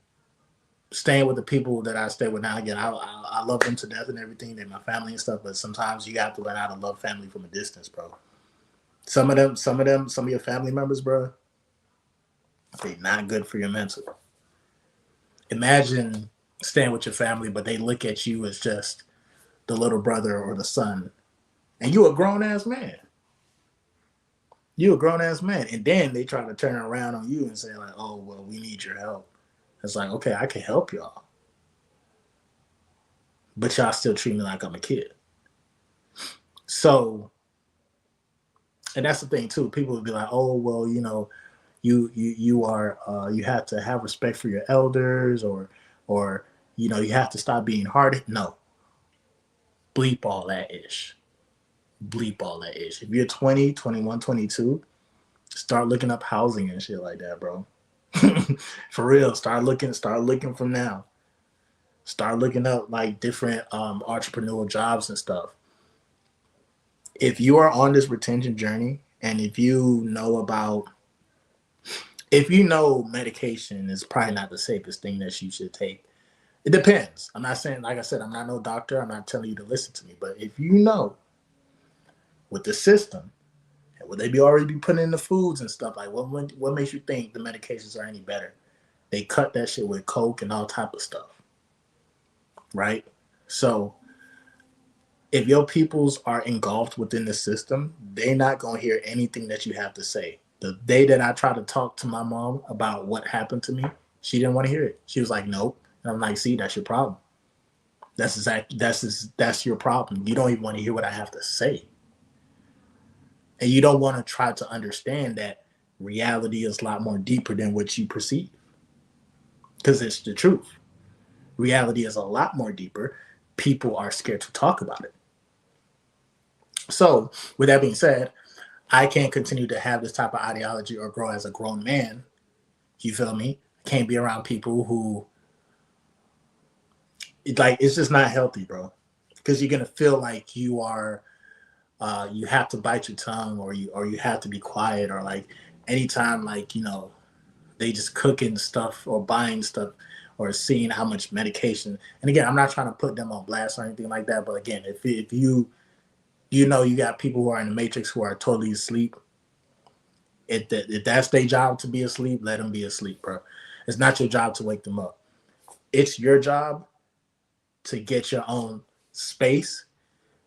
staying with the people that I stay with now, again, I love them to death and everything. They're my family and stuff, but sometimes you have to learn how to love family from a distance, bro. Some of your family members, bro, they not good for your mental. Imagine staying with your family, but they look at you as just the little brother or the son, and you a grown ass man. You a grown ass man, and then they try to turn around on you and say like, "Oh, well, we need your help." It's like, okay, I can help y'all, but y'all still treat me like I'm a kid. So, and that's the thing too. People would be like, "Oh, well, you know, you are you have to have respect for your elders, or you have to stop being hard. No, bleep all that ish. Bleep all that ish. If you're 20, 21, 22, start looking up housing and shit like that, bro. For real, start looking from now. Start looking up like different entrepreneurial jobs and stuff. If you are on this retention journey, and if you know medication is probably not the safest thing that you should take. It depends. I'm not saying, like I said, I'm not no doctor. I'm not telling you to listen to me. But if you know with the system, and would they be already be putting in the foods and stuff, like what makes you think the medications are any better? They cut that shit with coke and all type of stuff, right? So if your peoples are engulfed within the system, they're not gonna hear anything that you have to say. The day that I tried to talk to my mom about what happened to me, she didn't want to hear it. She was like, "Nope," and I'm like, "See, that's your problem. That's your problem. You don't even want to hear what I have to say, and you don't want to try to understand that reality is a lot more deeper than what you perceive, because it's the truth. Reality is a lot more deeper. People are scared to talk about it. So, with that being said, I can't continue to have this type of ideology or grow as a grown man. You feel me? Can't be around people who like it's just not healthy, bro. Because you're gonna feel like you have to bite your tongue, or you have to be quiet, or like anytime like they just cooking stuff or buying stuff or seeing how much medication. And again, I'm not trying to put them on blast or anything like that. But again, if you got people who are in the matrix who are totally asleep, if that's their job to be asleep, let them be asleep, bro. It's not your job to wake them up. It's your job to get your own space,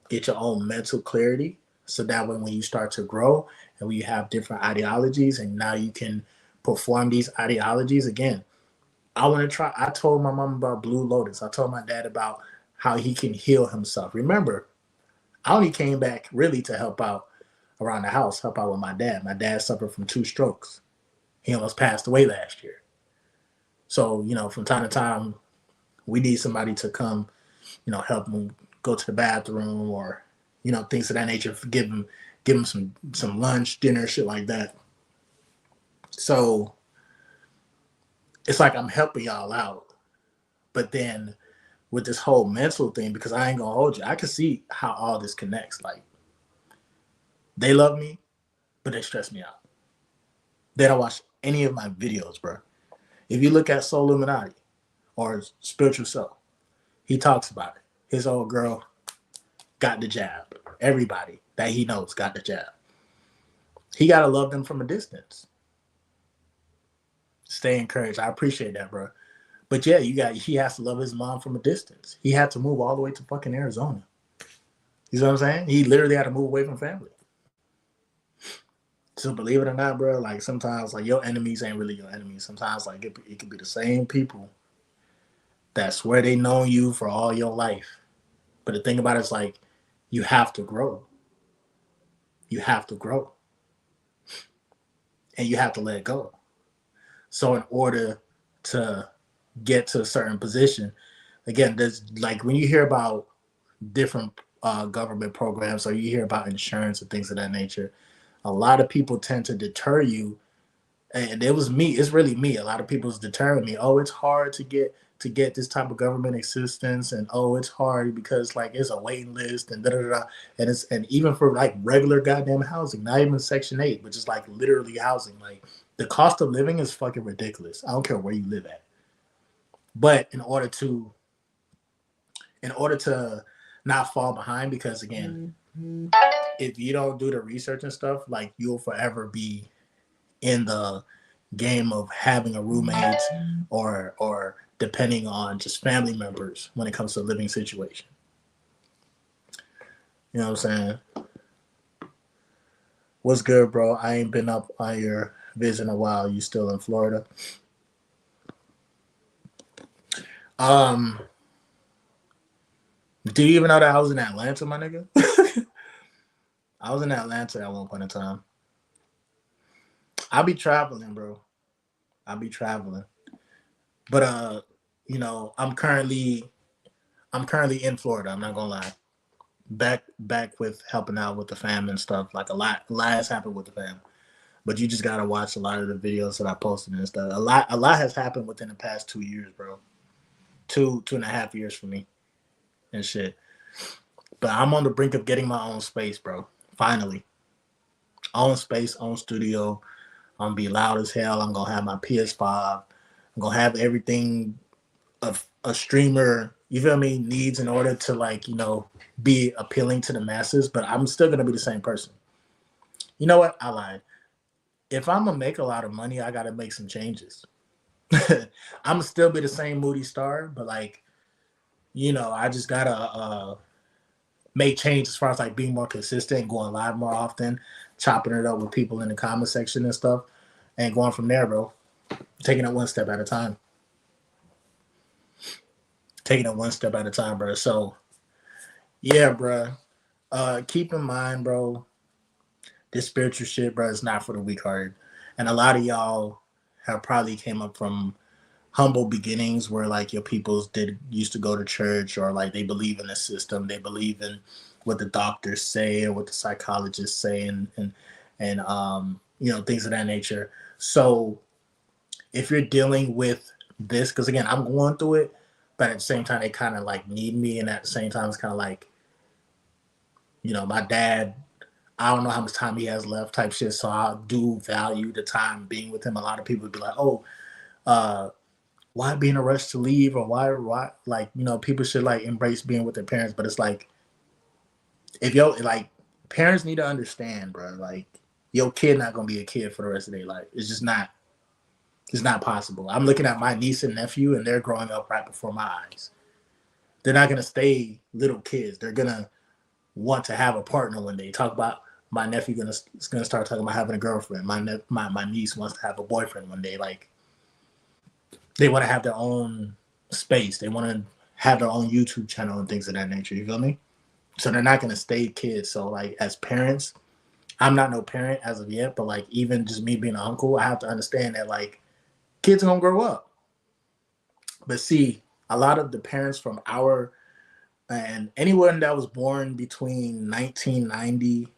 get your own mental clarity, so that way when you start to grow and when you have different ideologies and now you can perform these ideologies again. I want to try. I told my mom about Blue Lotus. I told my dad about how he can heal himself. Remember, I only came back really to help out around the house, help out with my dad. My dad suffered from 2 strokes. He almost passed away last year. So, from time to time, we need somebody to come, help him go to the bathroom, or, things of that nature. Give him some lunch, dinner, shit like that. So it's like I'm helping y'all out. But then with this whole mental thing, because I ain't gonna hold you, I can see how all this connects. Like, they love me, but they stress me out. They don't watch any of my videos, bro. If you look at Soul Illuminati or Spiritual Soul, he talks about it. His old girl got the jab. Everybody that he knows got the jab. He gotta love them from a distance. Stay encouraged. I appreciate that, bro. But yeah, he has to love his mom from a distance. He had to move all the way to fucking Arizona. You know what I'm saying? He literally had to move away from family. So believe it or not, bro, like sometimes like your enemies ain't really your enemies. Sometimes like it could be the same people that swear they known you for all your life. But the thing about it is like you have to grow. You have to grow. And you have to let go. So in order to get to a certain position, again, there's like when you hear about different government programs, or you hear about insurance and things of that nature, a lot of people tend to deter you. And it was me. It's really me. A lot of people's deterring me. Oh, it's hard to get this type of government assistance, and oh, it's hard because like it's a waiting list and da da da. And even for like regular goddamn housing, not even Section 8, but just like literally housing. Like the cost of living is fucking ridiculous. I don't care where you live at. But in order to not fall behind, because again, if you don't do the research and stuff, like you'll forever be in the game of having a roommate, or depending on just family members when it comes to a living situation. You know what I'm saying? What's good, bro? I ain't been up on your visit in a while. You still in Florida? Um, do you even know that I was in Atlanta, my nigga? I was in Atlanta at one point in time. I'll be traveling, bro. I'll be traveling. But I'm currently in Florida. I'm not gonna lie. Back with helping out with the fam and stuff. Like a lot has happened with the fam. But you just gotta watch a lot of the videos that I posted and stuff. A lot has happened within the past 2 years, bro. 2.5 years for me and shit. But I'm on the brink of getting my own space, bro. Finally, own space, own studio. I'm gonna be loud as hell. I'm gonna have my PS5. I'm gonna have everything a streamer, you feel me, needs in order to like, be appealing to the masses. But I'm still gonna be the same person. You know what? I lied. If I'm gonna make a lot of money, I gotta make some changes. I'm gonna still be the same moody star, but like, I just gotta make change as far as like being more consistent, going live more often, chopping it up with people in the comment section and stuff, and going from there, bro. Taking it one step at a time. Taking it one step at a time, bro. So yeah, bro. Keep in mind, bro, this spiritual shit, bro, is not for the weak hearted. And a lot of y'all have probably came up from humble beginnings where like your peoples did used to go to church, or like they believe in the system, they believe in what the doctors say and what the psychologists say, and things of that nature. So if you're dealing with this, because again, I'm going through it, but at the same time they kind of like need me, and at the same time it's kind of like, my dad, I don't know how much time he has left type shit, so I do value the time being with him. A lot of people would be like, oh, uh why be in a rush to leave, or why like, people should like embrace being with their parents. But it's like, if yo like parents need to understand, bro, like your kid not gonna be a kid for the rest of their life. It's not possible. I'm looking at my niece and nephew, and they're growing up right before my eyes. They're not gonna stay little kids. They're gonna want to have a partner when they talk about my nephew is gonna start talking about having a girlfriend. My niece wants to have a boyfriend one day. Like, they want to have their own space. They want to have their own YouTube channel and things of that nature. You feel me? So they're not gonna stay kids. So like, as parents, I'm not no parent as of yet, but like, even just me being an uncle, I have to understand that like kids are gonna grow up. But see, a lot of the parents from our and anyone that was born between 1990,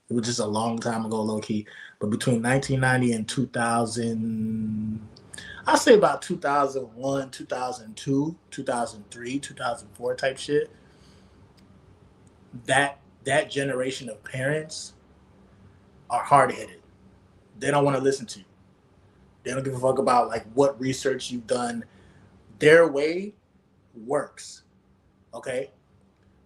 it was just a long time ago, low key, but between 1990 and 2000, I say about 2001, 2002, 2003, 2004 type shit. That generation of parents are hard headed. They don't want to listen to you. They don't give a fuck about like what research you've done. Their way works, okay?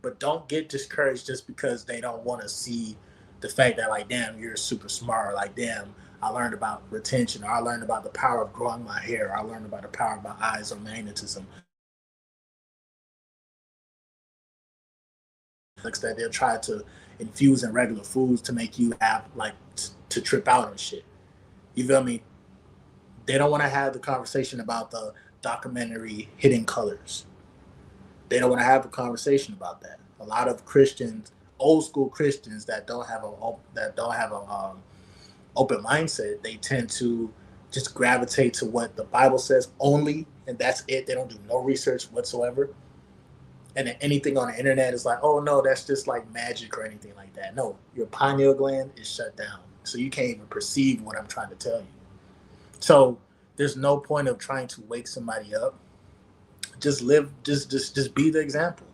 But don't get discouraged just because they don't want to see the fact that like, damn, you're super smart, or like, damn, I learned about retention, or I learned about the power of growing my hair, or I learned about the power of my eyes, or magnetism. That they'll try to infuse in regular foods to make you have like to trip out and shit. You feel me? They don't want to have the conversation about the documentary Hidden Colors. They don't want to have a conversation about that. A lot of Christians, old school Christians that don't have a open mindset, they tend to just gravitate to what the Bible says only, and that's it. They don't do no research whatsoever. And then anything on the internet is like, oh no, that's just like magic or anything like that. No, your pineal gland is shut down, so you can't even perceive what I'm trying to tell you. So there's no point of trying to wake somebody up. Just live, just be the example.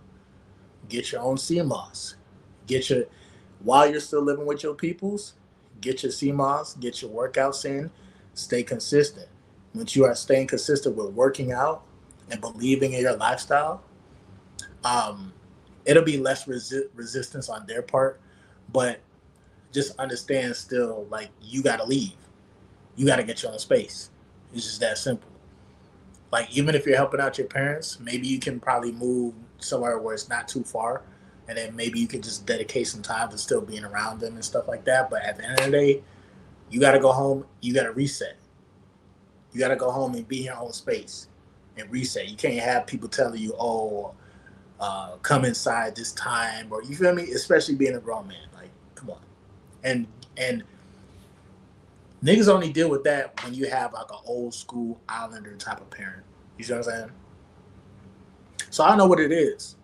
Get your own CMOS. Get your While you're still living with your peoples, get your CMOS, get your workouts in, stay consistent. Once you are staying consistent with working out and believing in your lifestyle, um, it'll be less resistance on their part, but just understand still like you gotta leave. You gotta get your own space. It's just that simple. Like, even if you're helping out your parents, maybe you can probably move somewhere where it's not too far, and then maybe you can just dedicate some time to still being around them and stuff like that. But at the end of the day, you got to go home. You got to reset. You got to go home and be in your own space and reset. You can't have people telling you, "Oh, come inside this time," or you feel me. Especially being a grown man, like, come on. And Niggas only deal with that when you have like an old school islander type of parent. You see what I'm saying? So I know what it is.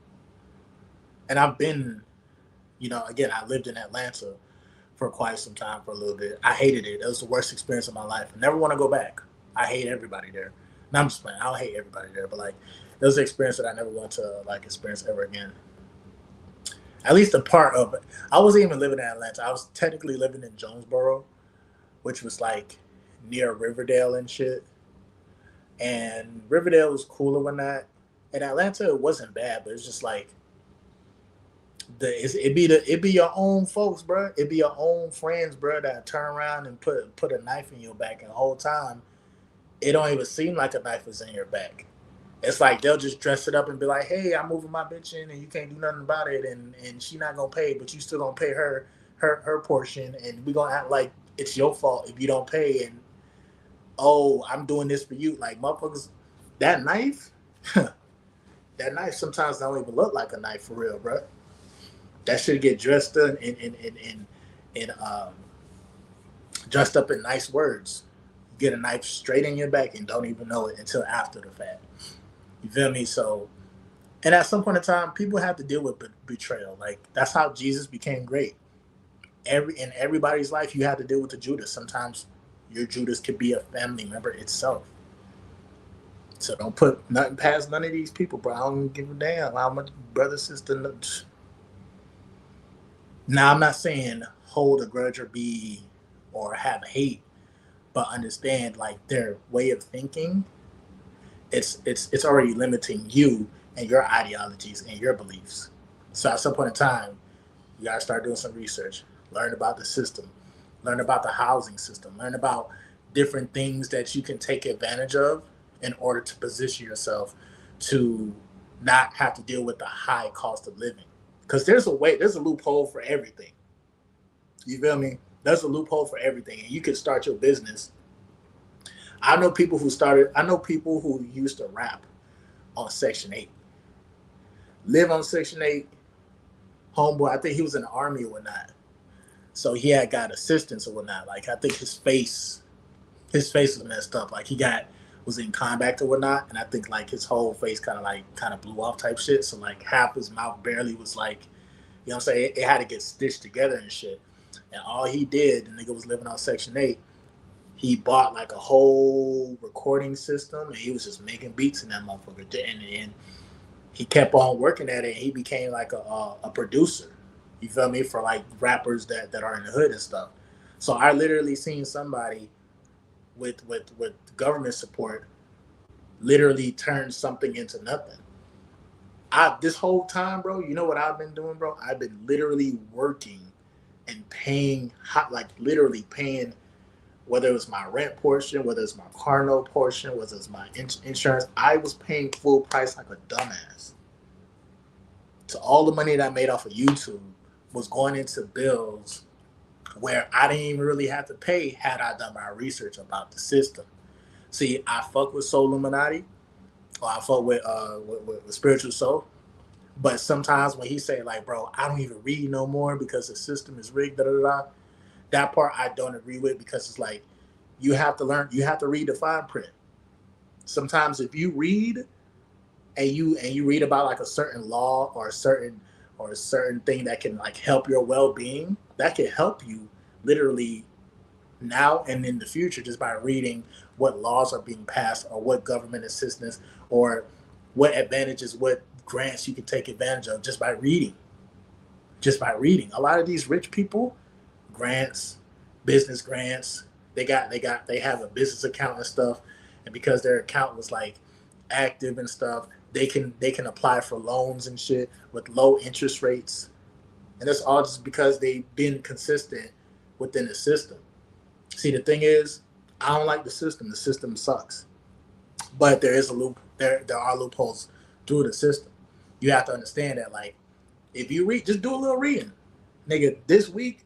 And I've been, again, I lived in Atlanta for quite some time for a little bit. I hated it. It was the worst experience of my life. I never want to go back. I hate everybody there. No, I'm just playing. I don't hate everybody there, but like it was an experience that I never want to like experience ever again. At least a part of it. I wasn't even living in Atlanta. I was technically living in Jonesboro, which was like near Riverdale and shit. And Riverdale was cool and whatnot. In Atlanta, it wasn't bad, but it's just like it be your own folks, bro. It be your own friends, bro, that turn around and put a knife in your back, and the whole time it don't even seem like a knife is in your back. It's like they'll just dress it up and be like, "Hey, I'm moving my bitch in, and you can't do nothing about it, and she not gonna pay, but you still gonna pay her portion, and we gonna act like it's your fault if you don't pay." And oh, I'm doing this for you, like motherfuckers. That knife, that knife sometimes don't even look like a knife for real, bro. That should get dressed up in dressed up in nice words. You get a knife straight in your back and don't even know it until after the fact. You feel me? So, and at some point in time, people have to deal with betrayal. Like that's how Jesus became great. In everybody's life, you have to deal with the Judas. Sometimes your Judas could be a family member itself. So don't put nothing past none of these people, bro. I don't give a damn how much brother sister. Now I'm not saying hold a grudge or be or have hate, but understand like their way of thinking. It's already limiting you and your ideologies and your beliefs. So at some point in time, you gotta start doing some research, learn about the system, learn about the housing system, learn about different things that you can take advantage of in order to position yourself to not have to deal with the high cost of living. Because there's a loophole for everything. You feel me? There's a loophole for everything, and you can start your business. I know people who used to rap on Section 8, live on Section 8. Homeboy, I think he was in the army or whatnot, so he had got assistance or whatnot. Like I think his face was messed up. Like he got was in combat or whatnot, and I think like his whole face kind of blew off type shit. So like half his mouth barely was like, what I'm saying, it had to get stitched together and shit. And all he did, the nigga was living on Section 8. He bought like a whole recording system, and he was just making beats in that motherfucker. And he kept on working at it, and he became like a producer. You feel me? For like rappers that are in the hood and stuff. So I literally seen somebody with government support literally turn something into nothing. I this whole time, bro, you know what I've been doing, bro? I've been literally working and paying hot like literally paying whether it was my rent portion, whether it's my car note portion, whether it's my insurance. I was paying full price like a dumbass. So all the money that I made off of YouTube was going into bills where I didn't even really have to pay had I done my research about the system. See, I fuck with Soul Illuminati, or I fuck with Spiritual Soul. But sometimes when he say like, bro, I don't even read no more because the system is rigged, da da da. That part I don't agree with because it's like you have to read the fine print. Sometimes if you read and you read about like a certain law or a certain thing that can like help your well-being, that can help you literally now and in the future just by reading what laws are being passed or what government assistance or what advantages, what grants you can take advantage of just by reading. Just by reading. A lot of these rich people, grants, business grants, they have a business account and stuff, and because their account was like active and stuff, they can apply for loans and shit with low interest rates, and that's all just because they've been consistent within the system. See, the thing is, I don't like the system. The system sucks, but there is a loop. There are loopholes through the system. You have to understand that, like, if you read, just do a little reading, nigga. This week,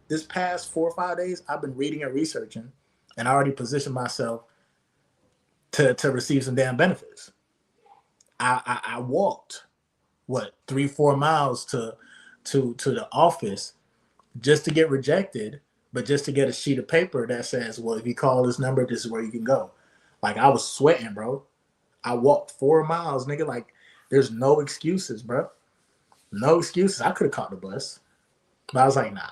this past 4 or 5 days, I've been reading and researching, and I already positioned myself to receive some damn benefits. I walked what 3 4 miles to the office just to get rejected But just to get a sheet of paper that says, well, if you call this number, this is where you can go. Like, I was sweating, bro. I walked 4 miles, nigga. Like, there's no excuses, bro. No excuses. I could have caught the bus. But I was like, nah,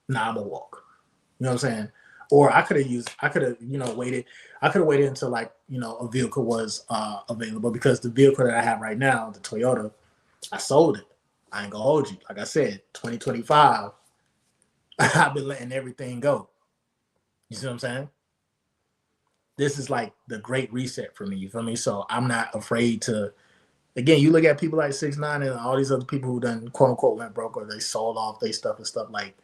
I'm gonna walk. You know what I'm saying? Or I could have, waited. I could have waited until like, a vehicle was available, because the vehicle that I have right now, the Toyota, I sold it. I ain't gonna hold you. Like I said, 2025, I've been letting everything go. You see what I'm saying? This is like the great reset for me. You feel me? So I'm not afraid to. Again, you look at people like 6ix9ine and all these other people who done quote unquote went broke, or they sold off their stuff and stuff. Like,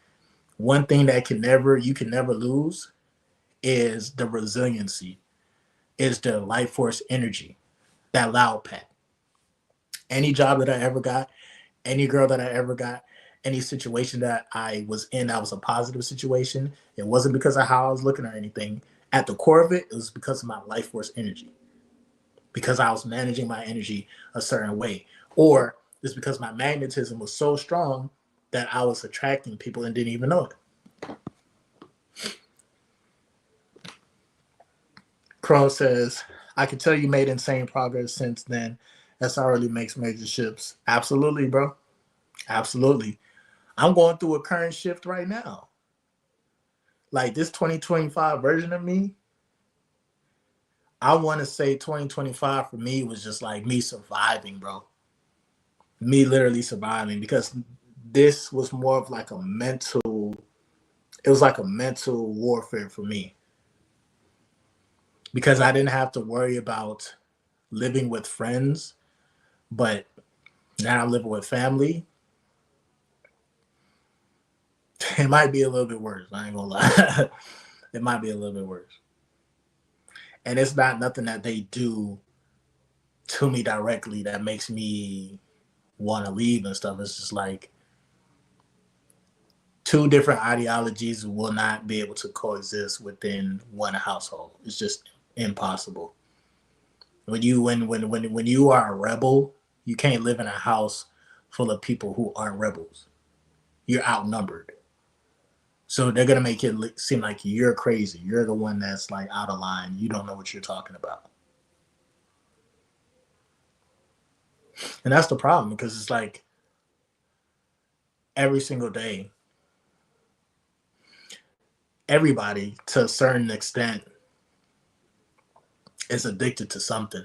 one thing that you can never lose is the resiliency, is the life force energy, that loud pack. Any job that I ever got, any girl that I ever got, any situation that I was in that was a positive situation, it wasn't because of how I was looking or anything. At the core of it, it was because of my life force energy, because I was managing my energy a certain way. Or it's because my magnetism was so strong that I was attracting people and didn't even know it. Crow says, I can tell you made insane progress since then. SR really makes major shifts. Absolutely, bro. Absolutely. I'm going through a current shift right now. Like, this 2025 version of me, I want to say 2025 for me was just like me surviving, bro. Me literally surviving, because this was more of like it was like a mental warfare for me. Because I didn't have to worry about living with friends, but now I'm living with family. It might be a little bit worse. I ain't gonna lie. It might be a little bit worse. And it's not nothing that they do to me directly that makes me want to leave and stuff. It's just like, two different ideologies will not be able to coexist within one household. It's just impossible. When you are a rebel, you can't live in a house full of people who aren't rebels. You're outnumbered. So they're gonna make it seem like you're crazy. You're the one that's like out of line. You don't know what you're talking about. And that's the problem, because it's like every single day, everybody to a certain extent is addicted to something.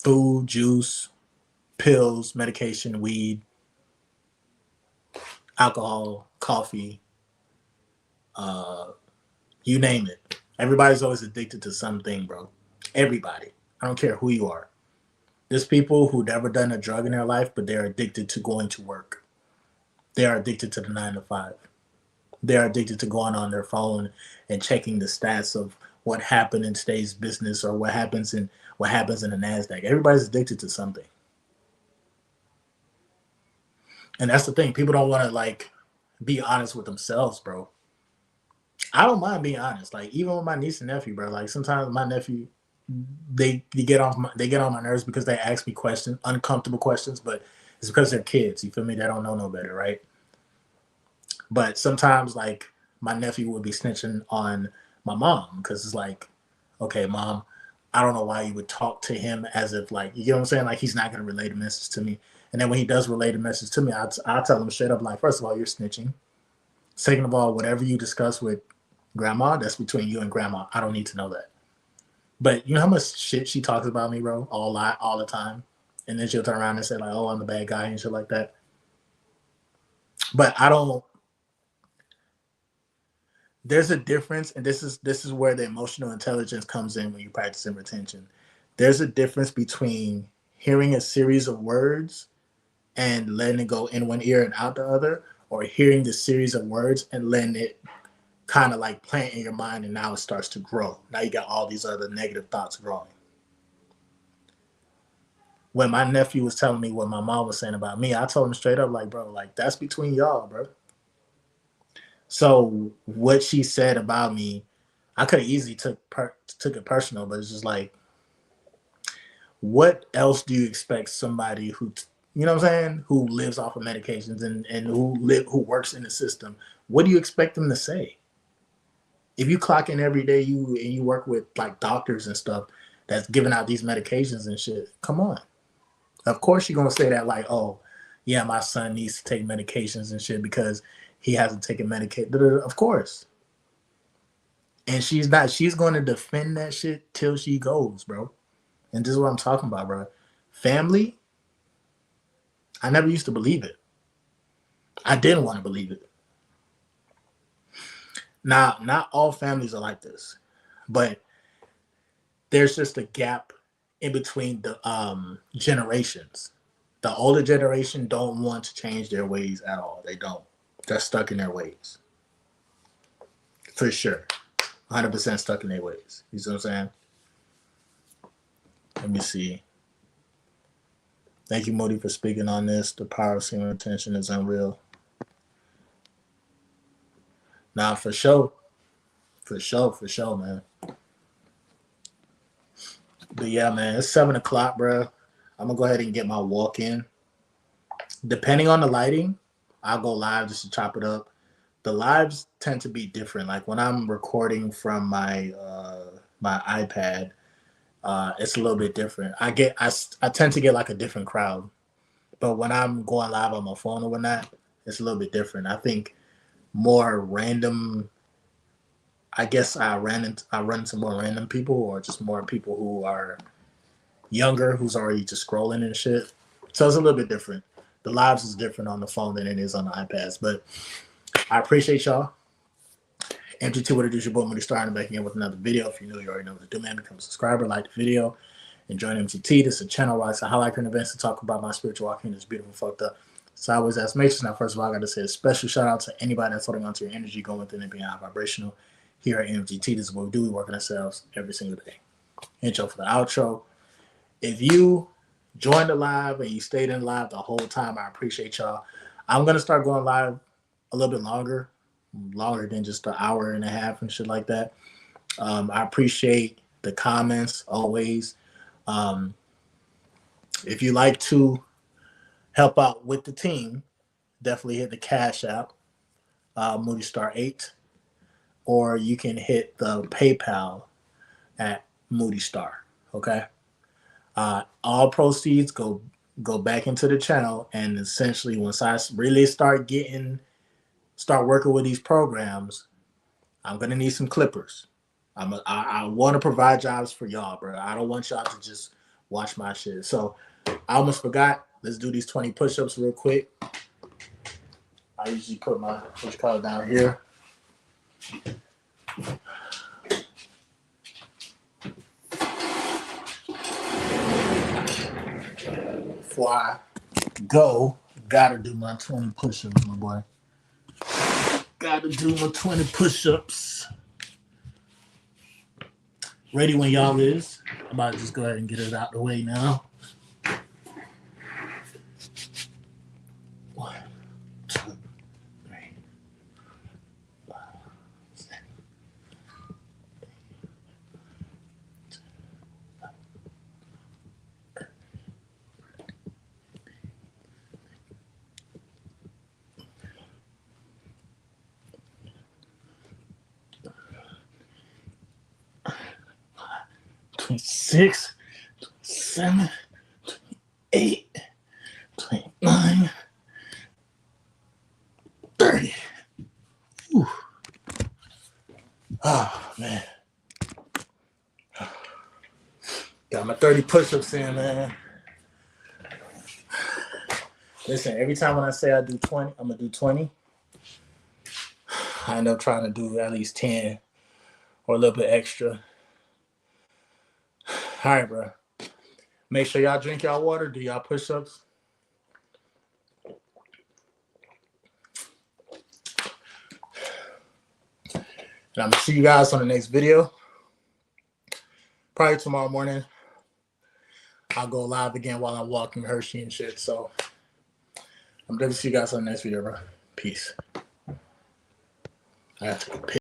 Food, juice, pills, medication, weed, alcohol, coffee, you name it. Everybody's always addicted to something, bro. Everybody. I don't care who you are. There's people who never done a drug in their life, but they're addicted to going to work. They are addicted to the 9 to 5. They are addicted to going on their phone and checking the stats of what happened in today's business, or what happens in the NASDAQ. Everybody's addicted to something. And that's the thing. People don't want to like be honest with themselves, bro. I don't mind being honest. Like, even with my niece and nephew, bro. Like, sometimes my nephew, they get on my nerves because they ask me questions, uncomfortable questions, but it's because they're kids. You feel me? They don't know no better, right? But sometimes, like, my nephew would be snitching on my mom, because it's like, okay, mom, I don't know why you would talk to him as if, like, you know what I'm saying? Like, he's not going to relate a message to me. And then when he does relate a message to me, I'll tell him straight up, like, first of all, you're snitching. Second of all, whatever you discuss with grandma, that's between you and grandma. I don't need to know that. But you know how much shit she talks about me, bro, all the time? And then she'll turn around and say, like, oh, I'm the bad guy and shit like that. But I don't. There's a difference, and this is where the emotional intelligence comes in when you practice retention. There's a difference between hearing a series of words and letting it go in one ear and out the other, or hearing the series of words and letting it kind of like plant in your mind, and now it starts to grow. Now you got all these other negative thoughts growing. When my nephew was telling me what my mom was saying about me, I told him straight up, like, bro, like, that's between y'all, bro. So what she said about me, I could have easily took it personal, but it's just like, what else do you expect somebody who you know what I'm saying, who lives off of medications and who works in the system, what do you expect them to say? If you clock in every day, you work with like doctors and stuff that's giving out these medications and shit, come on. Of course you're gonna say that like, oh, yeah, my son needs to take medications and shit because he hasn't taken medication. Of course. And she's gonna defend that shit till she goes, bro. And this is what I'm talking about, bro. Family, I never used to believe it. I didn't want to believe it. Now, not all families are like this, but there's just a gap in between the generations. The older generation don't want to change their ways at all. They don't. They're stuck in their ways. For sure. 100% stuck in their ways. You see what I'm saying? Let me see. Thank you, Moody, for speaking on this. The power of semen retention is unreal. Now, for sure, man. But yeah, man, it's 7 o'clock, bro. I'm gonna go ahead and get my walk in. Depending on the lighting, I'll go live just to chop it up. The lives tend to be different. Like when I'm recording from my my iPad, it's a little bit different. I tend to get like a different crowd. But when I'm going live on my phone or whatnot, it's a little bit different. I think more random. I guess I run into more random people, or just more people who are younger, who's already just scrolling and shit. So it's a little bit different. The lives is different on the phone than it is on the iPads. But I appreciate y'all. MGT, what it is, your boy Moody starting back again with another video. If you're new, you already know what to do, man. Become a subscriber, like the video, and join MGT. This is a channel where I say highlight current events to talk about my spiritual walking. This beautiful, fucked up, sideways ass matrix. Now, first of all, I got to say a special shout out to anybody that's holding on to your energy, going within and being high vibrational. Here at MGT, this is what we do. We work on ourselves every single day. Intro for the outro. If you joined the live and you stayed in live the whole time, I appreciate y'all. I'm going to start going live a little bit longer than just an hour and a half and shit like that. I appreciate the comments always. If you like to help out with the team, definitely hit the Cash App, Moody Star 8, or you can hit the PayPal at Moody Star. Okay. All proceeds go back into the channel, and essentially once I really start working with these programs, I'm gonna need some clippers. I want to provide jobs for y'all, bro. I don't want y'all to just watch my shit. So I almost forgot. Let's do these 20 push-ups real quick. I usually put my down here. Before I go, gotta do my 20 push-ups, my boy. Gotta do my 20 push-ups. Ready when y'all is. I'm about to just go ahead and get it out the way now. 1, 2, 3, 5, 6, 26, 27, 28, 29, 30. Whew. Oh, man. Got my 30 push-ups in, man. Listen, every time when I say I do 20, I'm going to do 20. I end up trying to do at least 10 or a little bit extra. All right, bro. Make sure y'all drink y'all water. Do y'all push-ups. And I'm going to see you guys on the next video. Probably tomorrow morning. I'll go live again while I'm walking Hershey and shit. So I'm going to see you guys on the next video, bro. Peace. I have to go piss.